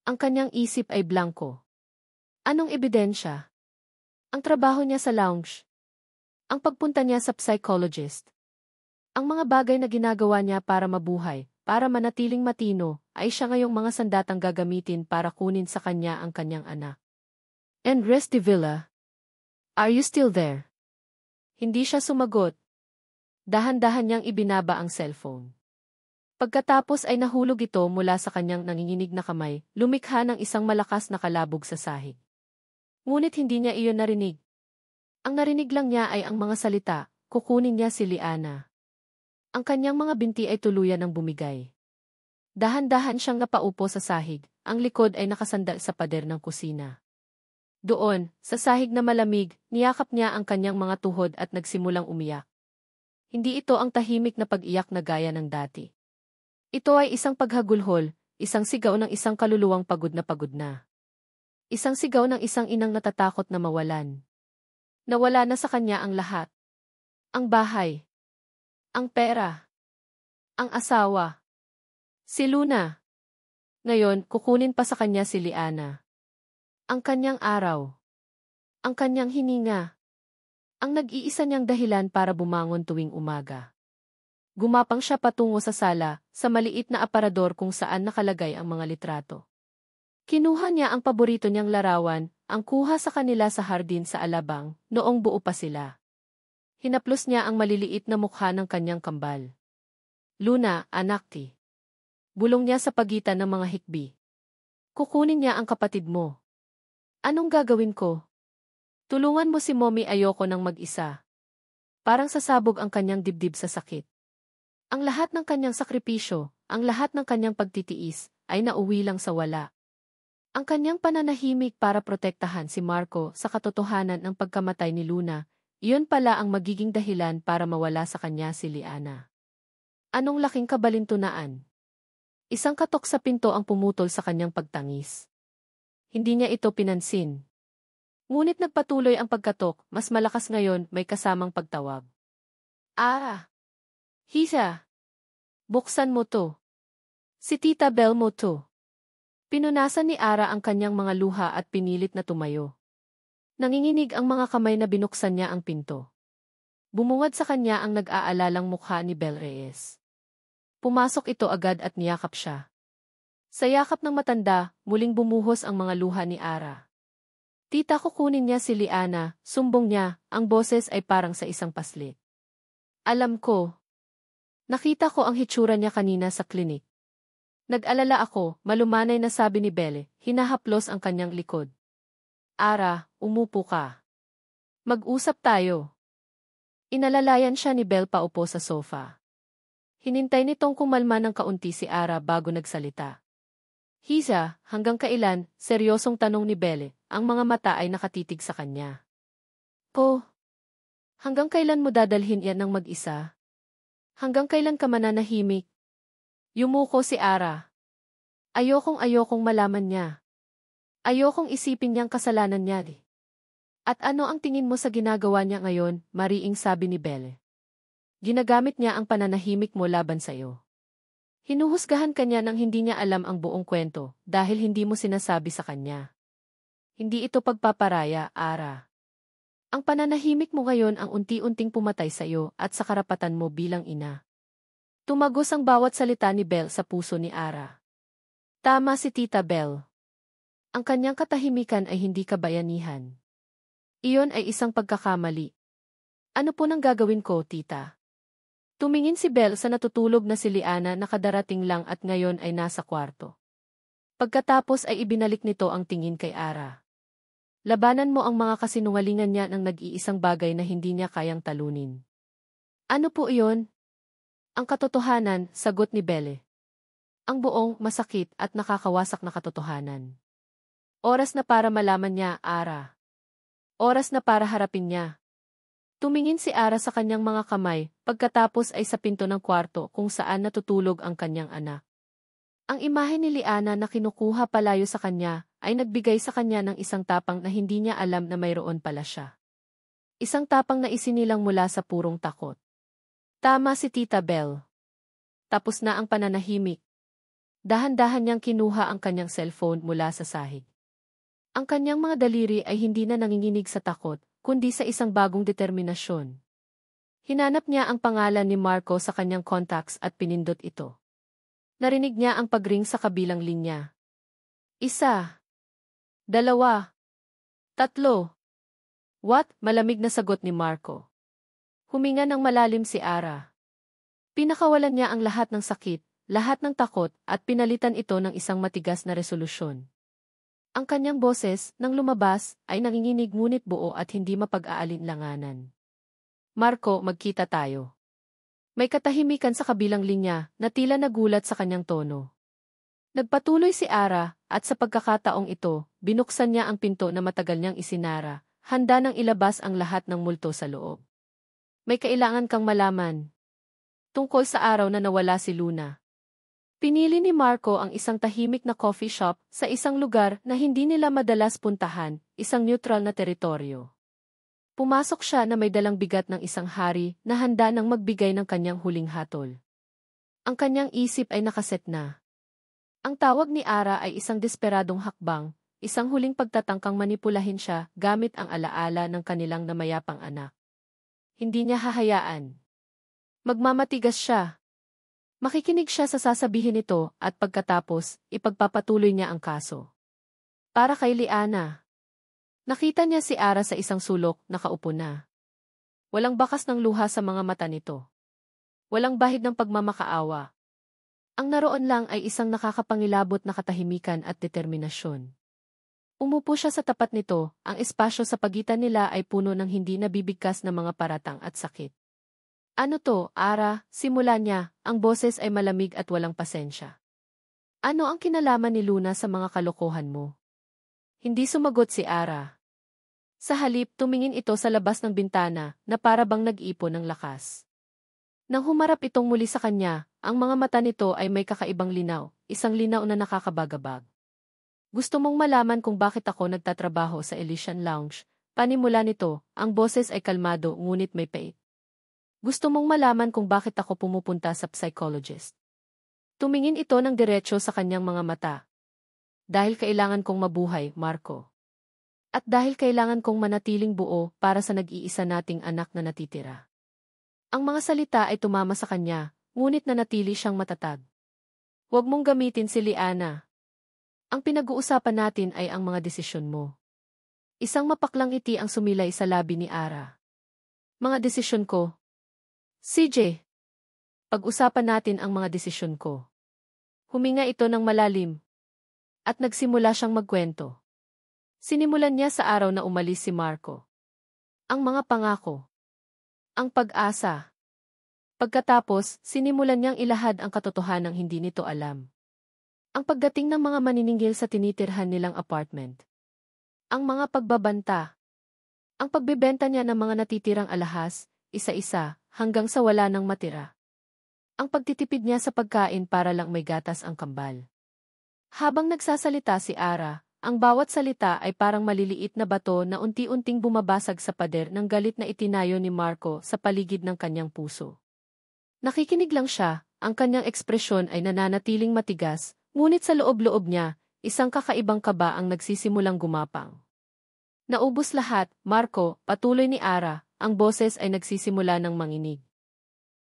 Ang kanyang isip ay blanko. Anong ebidensya? Ang trabaho niya sa lounge. Ang pagpunta niya sa psychologist. Ang mga bagay na ginagawa niya para mabuhay, para manatiling matino, ay siya ngayong mga sandatang gagamitin para kunin sa kanya ang kanyang anak. Andres de Villa, are you still there? Hindi siya sumagot. Dahan-dahan niyang ibinaba ang cellphone. Pagkatapos ay nahulog ito mula sa kanyang nanginginig na kamay, lumikha ng isang malakas na kalabog sa sahig. Ngunit hindi niya iyon narinig. Ang narinig lang niya ay ang mga salita, kukunin niya si Liana. Ang kanyang mga binti ay tuluyan ng bumigay. Dahan-dahan siyang napaupo sa sahig, ang likod ay nakasandal sa pader ng kusina. Doon, sa sahig na malamig, niyakap niya ang kanyang mga tuhod at nagsimulang umiyak. Hindi ito ang tahimik na pag-iyak na gaya ng dati. Ito ay isang paghagulhol, isang sigaw ng isang kaluluwang pagod na pagod na. Isang sigaw ng isang inang natatakot na mawalan. Nawala na sa kanya ang lahat. Ang bahay. Ang pera. Ang asawa. Si Luna. Ngayon, kukunin pa sa kanya si Liana. Ang kanyang araw. Ang kanyang hininga. Ang nag-iisa niyang dahilan para bumangon tuwing umaga. Gumapang siya patungo sa sala, sa maliit na aparador kung saan nakalagay ang mga litrato. Kinuha niya ang paborito niyang larawan, ang kuha sa kanila sa hardin sa Alabang, noong buo pa sila. Hinaplos niya ang maliliit na mukha ng kanyang kambal. Luna, anak ti. Bulong niya sa pagitan ng mga hikbi. Kukunin niya ang kapatid mo. Anong gagawin ko? Tulungan mo si Mommy, ayoko ng mag-isa. Parang sasabog ang kanyang dibdib sa sakit. Ang lahat ng kanyang sakripisyo, ang lahat ng kanyang pagtitiis, ay nauwi lang sa wala. Ang kanyang pananahimik para protektahan si Marco sa katotohanan ng pagkamatay ni Luna, iyon pala ang magiging dahilan para mawala sa kanya si Liana. Anong laking kabalintunaan? Isang katok sa pinto ang pumutol sa kanyang pagtangis. Hindi niya ito pinansin. Ngunit nagpatuloy ang pagkatok, mas malakas ngayon, may kasamang pagtawag. Ah! Hisa! Buksan mo to. Si Tita Belle mo to. Pinunasan ni Ara ang kanyang mga luha at pinilit na tumayo. Nanginginig ang mga kamay na binuksan niya ang pinto. Bumungad sa kanya ang nag-aalalang mukha ni Belle Reyes. Pumasok ito agad at niyakap siya. Sa yakap ng matanda, muling bumuhos ang mga luha ni Ara. Tita, kukunin niya si Liana, sumbong niya, ang boses ay parang sa isang paslit. Alam ko. Nakita ko ang hitsura niya kanina sa klinik. Nag-alala ako, malumanay na sabi ni Belle, hinahaplos ang kanyang likod. Ara, umupo ka. Mag-usap tayo. Inalalayan siya ni Belle paupo sa sofa. Hinintay nitong kumalma ng kaunti si Ara bago nagsalita. Hisa, hanggang kailan, seryosong tanong ni Belle, ang mga mata ay nakatitig sa kanya. Po, hanggang kailan mo dadalhin yan ng mag-isa? Hanggang kailan ka mananahimik? Yumuko si Ara. Ayokong malaman niya. Ayokong isipin niyang kasalanan niya. At ano ang tingin mo sa ginagawa niya ngayon, mariing sabi ni Belle. Ginagamit niya ang pananahimik mo laban sa iyo. Hinuhusgahan ka niya nang hindi niya alam ang buong kwento dahil hindi mo sinasabi sa kanya. Hindi ito pagpaparaya, Ara. Ang pananahimik mo ngayon ang unti-unting pumatay sa iyo at sa karapatan mo bilang ina. Tumagos ang bawat salita ni Belle sa puso ni Ara. Tama si Tita Belle. Ang kanyang katahimikan ay hindi kabayanihan. Iyon ay isang pagkakamali. Ano po nang gagawin ko, Tita? Tumingin si Belle sa natutulog na si Liana na kadarating lang at ngayon ay nasa kwarto. Pagkatapos ay ibinalik nito ang tingin kay Ara. Labanan mo ang mga kasinungalingan niya ng nag-iisang bagay na hindi niya kayang talunin. Ano po iyon? Ang katotohanan, sagot ni Belle. Ang buong, masakit at nakakawasak na katotohanan. Oras na para malaman niya, Ara. Oras na para harapin niya. Tumingin si Ara sa kanyang mga kamay, pagkatapos ay sa pinto ng kwarto kung saan natutulog ang kanyang anak. Ang imahe ni Liana na kinukuha palayo sa kanya ay nagbigay sa kanya ng isang tapang na hindi niya alam na mayroon pala siya. Isang tapang na isinilang mula sa purong takot. Tama si Tita Belle. Tapos na ang pananahimik. Dahan-dahan niyang kinuha ang kanyang cellphone mula sa sahig. Ang kanyang mga daliri ay hindi na nanginginig sa takot, kundi sa isang bagong determinasyon. Hinanap niya ang pangalan ni Marco sa kanyang contacts at pinindot ito. Narinig niya ang pagring sa kabilang linya. 1, 2, 3. What? Malamig na sagot ni Marco. Huminga ng malalim si Ara. Pinakawalan niya ang lahat ng sakit, lahat ng takot, at pinalitan ito ng isang matigas na resolusyon. Ang kanyang boses, nang lumabas, ay nanginginig ngunit buo at hindi mapag-aalinlanganan. Marco, magkita tayo. May katahimikan sa kabilang linya na tila nagulat sa kanyang tono. Nagpatuloy si Ara, at sa pagkakataong ito, binuksan niya ang pinto na matagal niyang isinara, handa nang ilabas ang lahat ng multo sa loob. May kailangan kang malaman. Tungkol sa araw na nawala si Luna. Pinili ni Marco ang isang tahimik na coffee shop sa isang lugar na hindi nila madalas puntahan, isang neutral na teritoryo. Pumasok siya na may dalang bigat ng isang hari na handa nang magbigay ng kanyang huling hatol. Ang kanyang isip ay nakaset na. Ang tawag ni Ara ay isang desperadong hakbang, isang huling pagtatangkang manipulahin siya gamit ang alaala ng kanilang namayapang anak. Hindi niya hahayaan. Magmamatigas siya. Makikinig siya sa sasabihin nito at pagkatapos, ipagpapatuloy niya ang kaso. Para kay Liana. Nakita niya si Ara sa isang sulok, nakaupo na. Walang bakas ng luha sa mga mata nito. Walang bahid ng pagmamakaawa. Ang naroon lang ay isang nakakapangilabot na katahimikan at determinasyon. Umupo siya sa tapat nito, ang espasyo sa pagitan nila ay puno ng hindi nabibigkas na mga paratang at sakit. Ano to, Ara? Simula niya, ang boses ay malamig at walang pasensya. Ano ang kinalaman ni Luna sa mga kalokohan mo? Hindi sumagot si Ara. Sa halip, tumingin ito sa labas ng bintana na para bang nag-ipon ng lakas. Nang humarap itong muli sa kanya, ang mga mata nito ay may kakaibang linaw, isang linaw na nakakabagabag. Gusto mong malaman kung bakit ako nagtatrabaho sa Elysian Lounge? Panimula nito, ang boses ay kalmado ngunit may pait. Gusto mong malaman kung bakit ako pumupunta sa psychologist. Tumingin ito ng diretsyo sa kanyang mga mata. Dahil kailangan kong mabuhay, Marco. At dahil kailangan kong manatiling buo para sa nag-iisa nating anak na natitira. Ang mga salita ay tumama sa kanya, ngunit nanatili siyang matatag. Huwag mong gamitin si Liana. Ang pinag-uusapan natin ay ang mga desisyon mo. Isang mapaklang ngiti ang sumilay sa labi ni Ara. Mga desisyon ko. CJ. Pag-usapan natin ang mga desisyon ko. Huminga ito ng malalim. At nagsimula siyang magkwento. Sinimulan niya sa araw na umalis si Marco. Ang mga pangako. Ang pag-asa. Pagkatapos, sinimulan niyang ilahad ang katotohanang hindi nito alam. Ang pagdating ng mga maniningil sa tinitirhan nilang apartment. Ang mga pagbabanta. Ang pagbebenta niya ng mga natitirang alahas, isa-isa, hanggang sa wala nang matira. Ang pagtitipid niya sa pagkain para lang may gatas ang kambal. Habang nagsasalita si Ara, ang bawat salita ay parang maliliit na bato na unti-unting bumabasag sa pader ng galit na itinayo ni Marco sa paligid ng kanyang puso. Nakikinig lang siya, ang kanyang ekspresyon ay nananatiling matigas, ngunit sa loob-loob niya, isang kakaibang kaba ang nagsisimulang gumapang. Naubos lahat, Marco, patuloy ni Ara, ang boses ay nagsisimula ng manginig.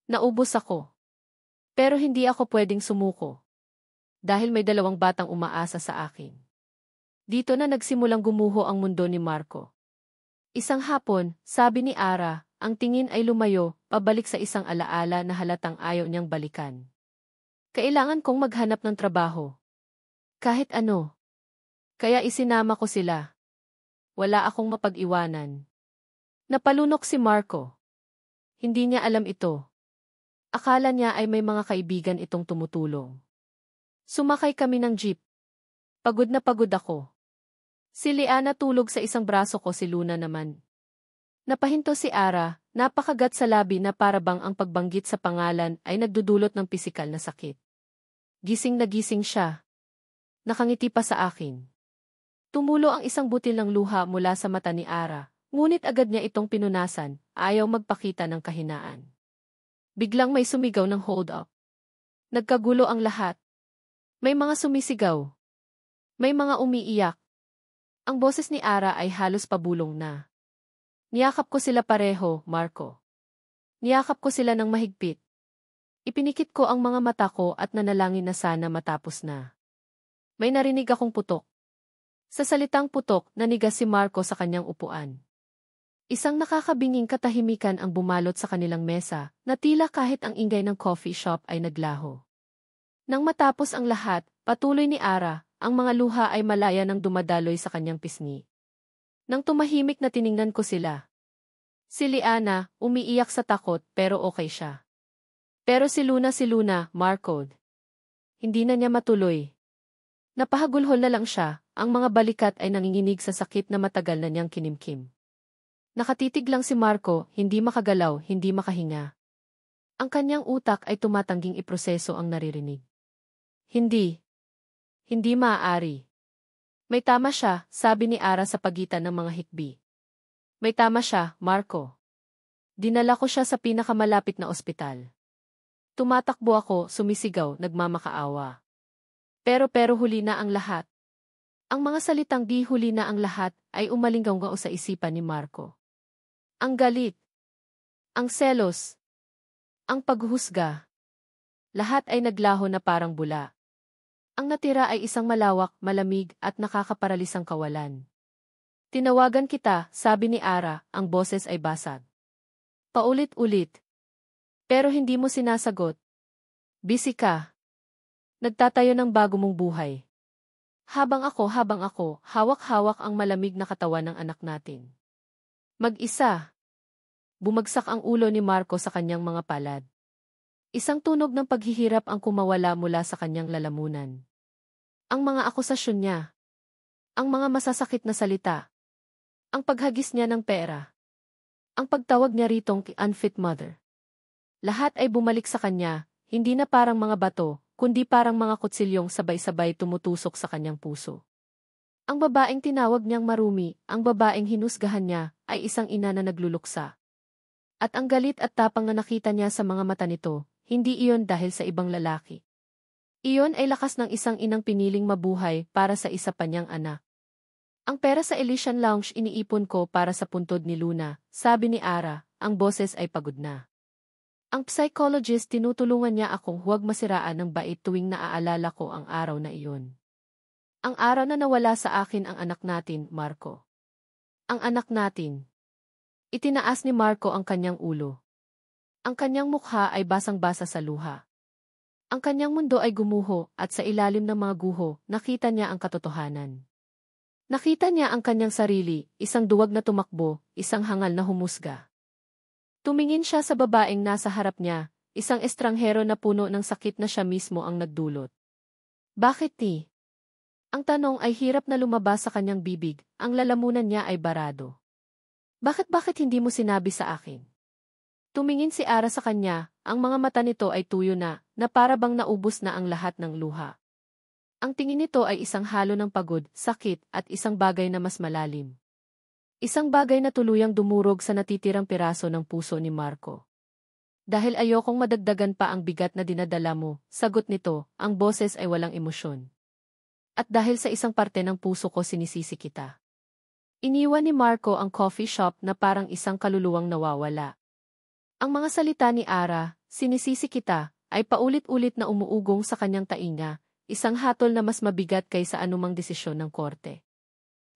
Naubos ako. Pero hindi ako pwedeng sumuko. Dahil may 2 batang umaasa sa akin. Dito na nagsimulang gumuho ang mundo ni Marco. Isang hapon, sabi ni Ara, ang tingin ay lumayo, pabalik sa isang alaala na halatang ayaw niyang balikan. Kailangan kong maghanap ng trabaho. Kahit ano. Kaya isinama ko sila. Wala akong mapag-iwanan. Napalunok si Marco. Hindi niya alam ito. Akala niya ay may mga kaibigan itong tumutulong. Sumakay kami ng jeep. Pagod na pagod ako. Si Liana tulog sa isang braso ko, si Luna naman. Napahinto si Ara, Napakagat sa labi na parabang ang pagbanggit sa pangalan ay nagdudulot ng pisikal na sakit. Gising na gising siya. Nakangiti pa sa akin. Tumulo ang isang butil ng luha mula sa mata ni Ara, ngunit agad niya itong pinunasan, ayaw magpakita ng kahinaan. Biglang may sumigaw ng hold up. Nagkagulo ang lahat. May mga sumisigaw. May mga umiiyak. Ang boses ni Ara ay halos pabulong na. Niyakap ko sila pareho, Marco. Niyakap ko sila ng mahigpit. Ipinikit ko ang mga mata ko at nanalangin na sana matapos na. May narinig akong putok. Sa salitang putok, nanigas si Marco sa kanyang upuan. Isang nakakabinging katahimikan ang bumalot sa kanilang mesa, na tila kahit ang ingay ng coffee shop ay naglaho. Nang matapos ang lahat, patuloy ni Ara, ang mga luha ay malaya nang dumadaloy sa kanyang pisngi. Nang tumahimik na tiningnan ko sila. Si Liana, umiiyak sa takot pero okay siya. Pero si Luna, Marco. Hindi na niya matuloy. Napahagulhol na lang siya, ang mga balikat ay nanginginig sa sakit na matagal na niyang kinimkim. Nakatitig lang si Marco, hindi makagalaw, hindi makahinga. Ang kanyang utak ay tumatangging iproseso ang naririnig. Hindi maaari. May tama siya, sabi ni Ara sa pagitan ng mga hikbi. May tama siya, Marco. Dinala ko siya sa pinakamalapit na ospital. Tumatakbo ako, sumisigaw, nagmamakaawa. Pero huli na ang lahat. Ang mga salitang di huli na ang lahat ay umalinggaw sa isipan ni Marco. Ang galit. Ang selos. Ang paghuhusga. Lahat ay naglaho na parang bula. Ang natira ay isang malawak, malamig at nakakaparalisang kawalan. Tinawagan kita, sabi ni Ara, ang boses ay basag. Paulit-ulit. Pero hindi mo sinasagot. Busy ka. Nagtatayo ng bago mong buhay. Habang ako, hawak-hawak ang malamig na katawan ng anak natin. Mag-isa. Bumagsak ang ulo ni Marco sa kanyang mga palad. Isang tunog ng paghihirap ang kumawala mula sa kanyang lalamunan. Ang mga akusasyon niya. Ang mga masasakit na salita. Ang paghagis niya ng pera. Ang pagtawag niya ritong unfit mother. Lahat ay bumalik sa kanya, hindi na parang mga bato, kundi parang mga kutsilyong sabay-sabay tumutusok sa kanyang puso. Ang babaeng tinawag niyang marumi, ang babaeng hinusgahan niya, ay isang ina na nagluluksa. At ang galit at tapang na nakita niya sa mga mata nito, hindi iyon dahil sa ibang lalaki. Iyon ay lakas ng isang inang piniling mabuhay para sa isa pa niyang anak. Ang pera sa Elysian Lounge iniipon ko para sa puntod ni Luna, sabi ni Ara, ang boses ay pagod na. Ang psychologist tinutulungan niya akong huwag masiraan ng bait tuwing naaalala ko ang araw na iyon. Ang araw na nawala sa akin ang anak natin, Marco. Ang anak natin. Itinaas ni Marco ang kanyang ulo. Ang kanyang mukha ay basang-basa sa luha. Ang kanyang mundo ay gumuho at sa ilalim ng mga guho, nakita niya ang katotohanan. Nakita niya ang kanyang sarili, isang duwag na tumakbo, isang hangal na humusga. Tumingin siya sa babaeng nasa harap niya, isang estranghero na puno ng sakit na siya mismo ang nagdulot. Bakit ni? Ang tanong ay hirap na lumabas sa kanyang bibig, ang lalamunan niya ay barado. Bakit hindi mo sinabi sa akin? Tumingin si Ara sa kanya, ang mga mata nito ay tuyo na para bang naubos na ang lahat ng luha. Ang tingin nito ay isang halo ng pagod, sakit, at isang bagay na mas malalim. Isang bagay na tuluyang dumurog sa natitirang piraso ng puso ni Marco. Dahil ayokong madagdagan pa ang bigat na dinadala mo, sagot nito, ang boses ay walang emosyon. At dahil sa isang parte ng puso ko sinisisi kita. Iniwan ni Marco ang coffee shop na parang isang kaluluwang nawawala. Ang mga salita ni Ara, sinisisi kita, ay paulit-ulit na umuugong sa kanyang tainga, isang hatol na mas mabigat kaysa anumang desisyon ng korte.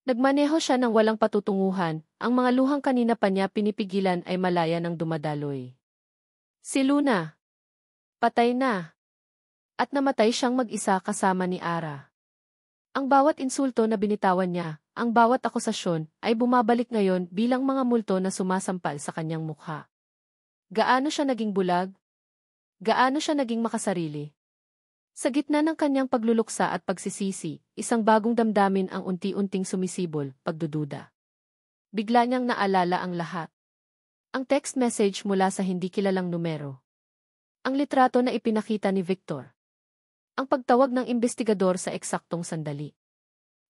Nagmaneho siya ng walang patutunguhan, ang mga luhang kanina pa niya pinipigilan ay malaya ng dumadaloy. Si Luna. Patay na. At namatay siyang mag-isa kasama ni Ara. Ang bawat insulto na binitawan niya, ang bawat akusasyon, ay bumabalik ngayon bilang mga multo na sumasampal sa kanyang mukha. Gaano siya naging bulag? Gaano siya naging makasarili? Sa gitna ng kanyang pagluluksa at pagsisisi, isang bagong damdamin ang unti-unting sumisibol, pagdududa. Bigla niyang naalala ang lahat. Ang text message mula sa hindi kilalang numero. Ang litrato na ipinakita ni Victor. Ang pagtawag ng investigador sa eksaktong sandali.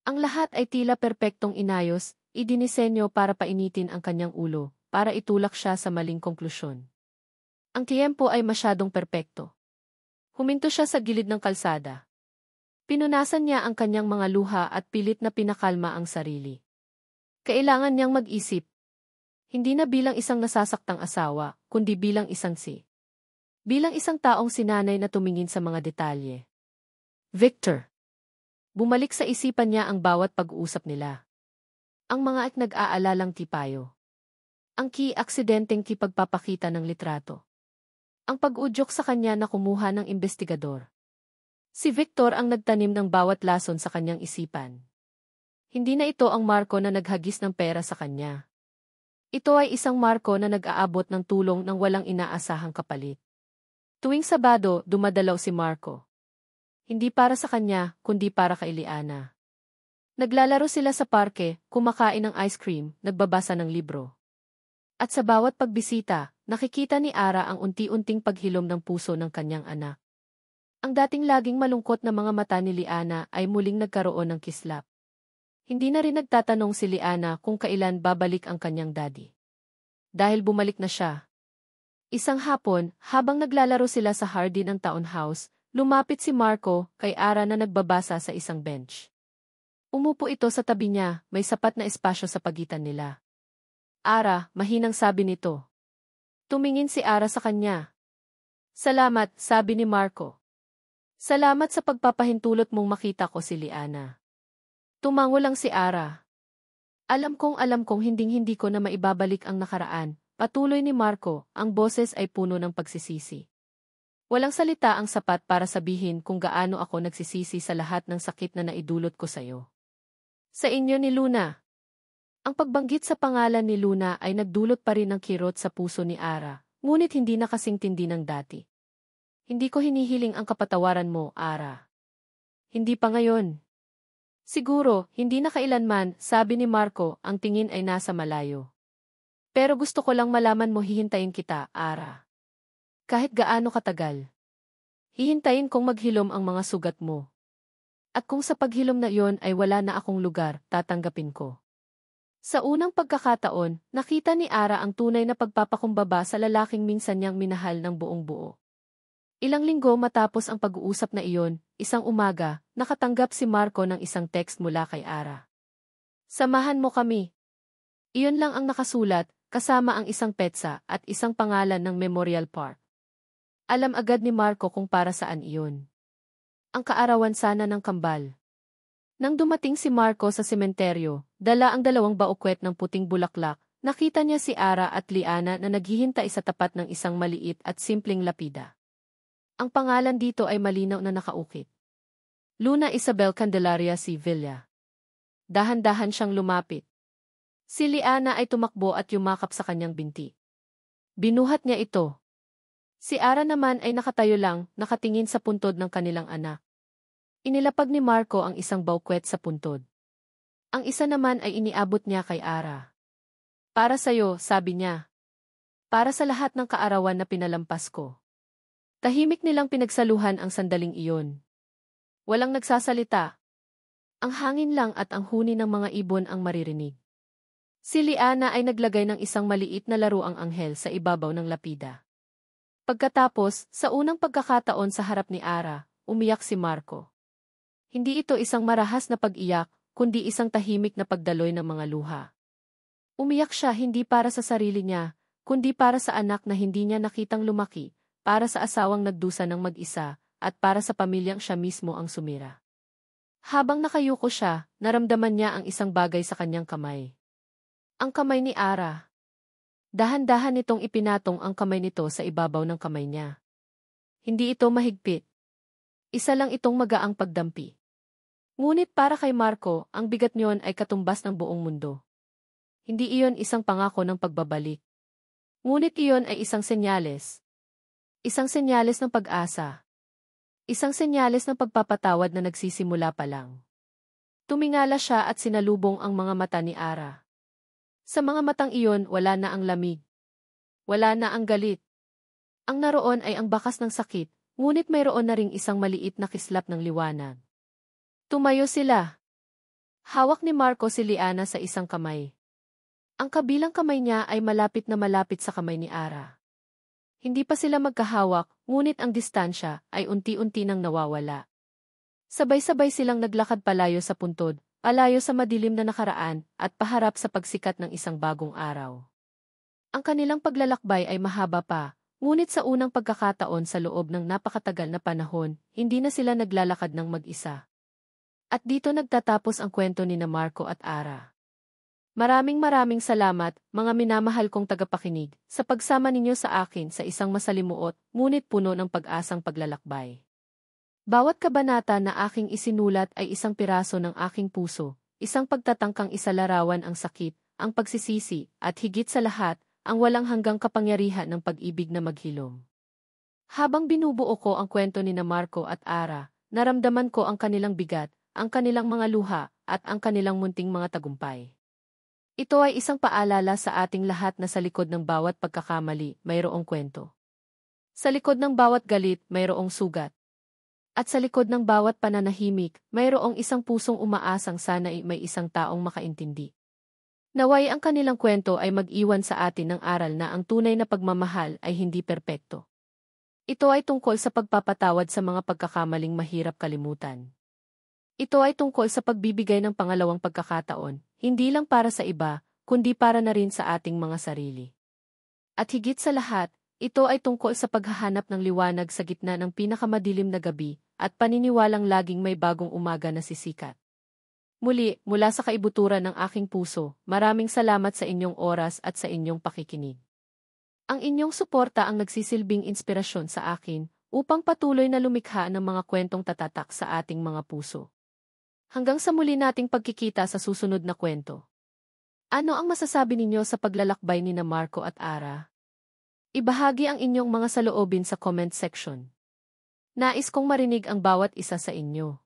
Ang lahat ay tila perpektong inayos, idinisenyo para painitin ang kanyang ulo, para itulak siya sa maling konklusyon. Ang tiempo ay masyadong perpekto. Huminto siya sa gilid ng kalsada. Pinunasan niya ang kanyang mga luha at pilit na pinakalma ang sarili. Kailangan niyang mag-isip. Hindi na bilang isang nasasaktang asawa, kundi bilang bilang isang taong sinanay na tumingin sa mga detalye. Victor. Bumalik sa isipan niya ang bawat pag-uusap nila. Ang mga nag-aalalang tipayo. Ang aksidenteng kipagpapakita ng litrato. Ang pag-udyok sa kanya na kumuha ng investigador. Si Victor ang nagtanim ng bawat lason sa kanyang isipan. Hindi na ito ang Marco na naghagis ng pera sa kanya. Ito ay isang Marco na nag-aabot ng tulong ng walang inaasahang kapalit. Tuwing Sabado, dumadalaw si Marco. Hindi para sa kanya, kundi para kay Liana. Naglalaro sila sa parke, kumakain ng ice cream, nagbabasa ng libro. At sa bawat pagbisita, nakikita ni Ara ang unti-unting paghilom ng puso ng kanyang anak. Ang dating laging malungkot na mga mata ni Liana ay muling nagkaroon ng kislap. Hindi na rin nagtatanong si Liana kung kailan babalik ang kanyang daddy. Dahil bumalik na siya. Isang hapon, habang naglalaro sila sa hardin ng townhouse, lumapit si Marco kay Ara na nagbabasa sa isang bench. Umupo ito sa tabi niya, may sapat na espasyo sa pagitan nila. Ara, mahinang sabi nito. Tumingin si Ara sa kanya. Salamat, sabi ni Marco. Salamat sa pagpapahintulot mong makita ko si Liana. Tumango lang si Ara. Alam kong hinding-hindi ko na maibabalik ang nakaraan, patuloy ni Marco, ang boses ay puno ng pagsisisi. Walang salita ang sapat para sabihin kung gaano ako nagsisisi sa lahat ng sakit na naidulot ko sa'yo. Sa inyo ni Luna. Ang pagbanggit sa pangalan ni Luna ay nagdulot pa rin ng kirot sa puso ni Ara, ngunit hindi na kasing tindi ng dati. Hindi ko hinihiling ang kapatawaran mo, Ara. Hindi pa ngayon. Siguro, hindi na kailanman, sabi ni Marco, ang tingin ay nasa malayo. Pero gusto ko lang malaman mo hihintayin kita, Ara. Kahit gaano katagal. Hihintayin kong maghilom ang mga sugat mo. At kung sa paghilom na iyon ay wala na akong lugar, tatanggapin ko. Sa unang pagkakataon, nakita ni Ara ang tunay na pagpapakumbaba sa lalaking minsan niyang minahal ng buong buo. Ilang linggo matapos ang pag-uusap na iyon, isang umaga, nakatanggap si Marco ng isang text mula kay Ara. Samahan mo kami. Iyon lang ang nakasulat, kasama ang isang petsa at isang pangalan ng Memorial Park. Alam agad ni Marco kung para saan iyon. Ang kaarawan sana ng kambal. Nang dumating si Marco sa sementeryo, dala ang 2 baukwet ng puting bulaklak, nakita niya si Ara at Liana na naghihintay sa tapat ng isang maliit at simpleng lapida. Ang pangalan dito ay malinaw na nakaukit. Luna Isabel Candelaria C. Villa. Dahan-dahan siyang lumapit. Si Liana ay tumakbo at yumakap sa kanyang binti. Binuhat niya ito. Si Ara naman ay nakatayo lang, nakatingin sa puntod ng kanilang anak. Inilapag ni Marco ang isang baukwet sa puntod. Ang isa naman ay iniabot niya kay Ara. Para sa'yo, sabi niya. Para sa lahat ng kaarawan na pinalampas ko. Tahimik nilang pinagsaluhan ang sandaling iyon. Walang nagsasalita. Ang hangin lang at ang huni ng mga ibon ang maririnig. Si Liana ay naglagay ng isang maliit na laruang anghel sa ibabaw ng lapida. Pagkatapos, sa unang pagkakataon sa harap ni Ara, umiyak si Marco. Hindi ito isang marahas na pag-iyak, kundi isang tahimik na pagdaloy ng mga luha. Umiyak siya hindi para sa sarili niya, kundi para sa anak na hindi niya nakitang lumaki, para sa asawang nagdusa ng mag-isa, at para sa pamilyang siya mismo ang sumira. Habang nakayuko siya, naramdaman niya ang isang bagay sa kanyang kamay. Ang kamay ni Ara. Dahan-dahan nitong ipinatong ang kamay nito sa ibabaw ng kamay niya. Hindi ito mahigpit. Isa lang itong magaang pagdampi. Ngunit para kay Marco, ang bigat niyon ay katumbas ng buong mundo. Hindi iyon isang pangako ng pagbabalik. Ngunit iyon ay isang senyales. Isang senyales ng pag-asa. Isang senyales ng pagpapatawad na nagsisimula pa lang. Tumingala siya at sinalubong ang mga mata ni Ara. Sa mga matang iyon wala na ang lamig. Wala na ang galit. Ang naroon ay ang bakas ng sakit, ngunit mayroon na ring isang maliit na kislap ng liwanag. Tumayo sila. Hawak ni Marco si Liana sa isang kamay. Ang kabilang kamay niya ay malapit na malapit sa kamay ni Ara. Hindi pa sila magkahawak, ngunit ang distansya ay unti-unti nang nawawala. Sabay-sabay silang naglakad palayo sa puntod, palayo sa madilim na nakaraan, at paharap sa pagsikat ng isang bagong araw. Ang kanilang paglalakbay ay mahaba pa, ngunit sa unang pagkakataon sa loob ng napakatagal na panahon, hindi na sila naglalakad ng mag-isa. At dito nagtatapos ang kwento ni Marco at Ara. Maraming salamat, mga minamahal kong tagapakinig, sa pagsama ninyo sa akin sa isang masalimuot, ngunit puno ng pag-asang paglalakbay. Bawat kabanata na aking isinulat ay isang piraso ng aking puso, isang pagtatangkang isalarawan ang sakit, ang pagsisisi, at higit sa lahat, ang walang hanggang kapangyarihan ng pag-ibig na maghilom. Habang binubuo ko ang kwento ni Marco at Ara, naramdaman ko ang kanilang bigat, ang kanilang mga luha, at ang kanilang munting mga tagumpay. Ito ay isang paalala sa ating lahat na sa likod ng bawat pagkakamali, mayroong kwento. Sa likod ng bawat galit, mayroong sugat. At sa likod ng bawat pananahimik, mayroong isang pusong umaasang sana may isang taong makaintindi. Naway ang kanilang kwento ay mag-iwan sa atin ng aral na ang tunay na pagmamahal ay hindi perpekto. Ito ay tungkol sa pagpapatawad sa mga pagkakamaling mahirap kalimutan. Ito ay tungkol sa pagbibigay ng pangalawang pagkakataon, hindi lang para sa iba, kundi para na rin sa ating mga sarili. At higit sa lahat, ito ay tungkol sa paghahanap ng liwanag sa gitna ng pinakamadilim na gabi, at paniniwalang laging may bagong umaga na sisikat. Muli, mula sa kaibuturan ng aking puso, maraming salamat sa inyong oras at sa inyong pakikinig. Ang inyong suporta ang nagsisilbing inspirasyon sa akin, upang patuloy na lumikha ng mga kwentong tatatak sa ating mga puso. Hanggang sa muli nating pagkikita sa susunod na kwento. Ano ang masasabi ninyo sa paglalakbay ni Marco at Ara? Ibahagi ang inyong mga saloobin sa comment section. Nais kong marinig ang bawat isa sa inyo.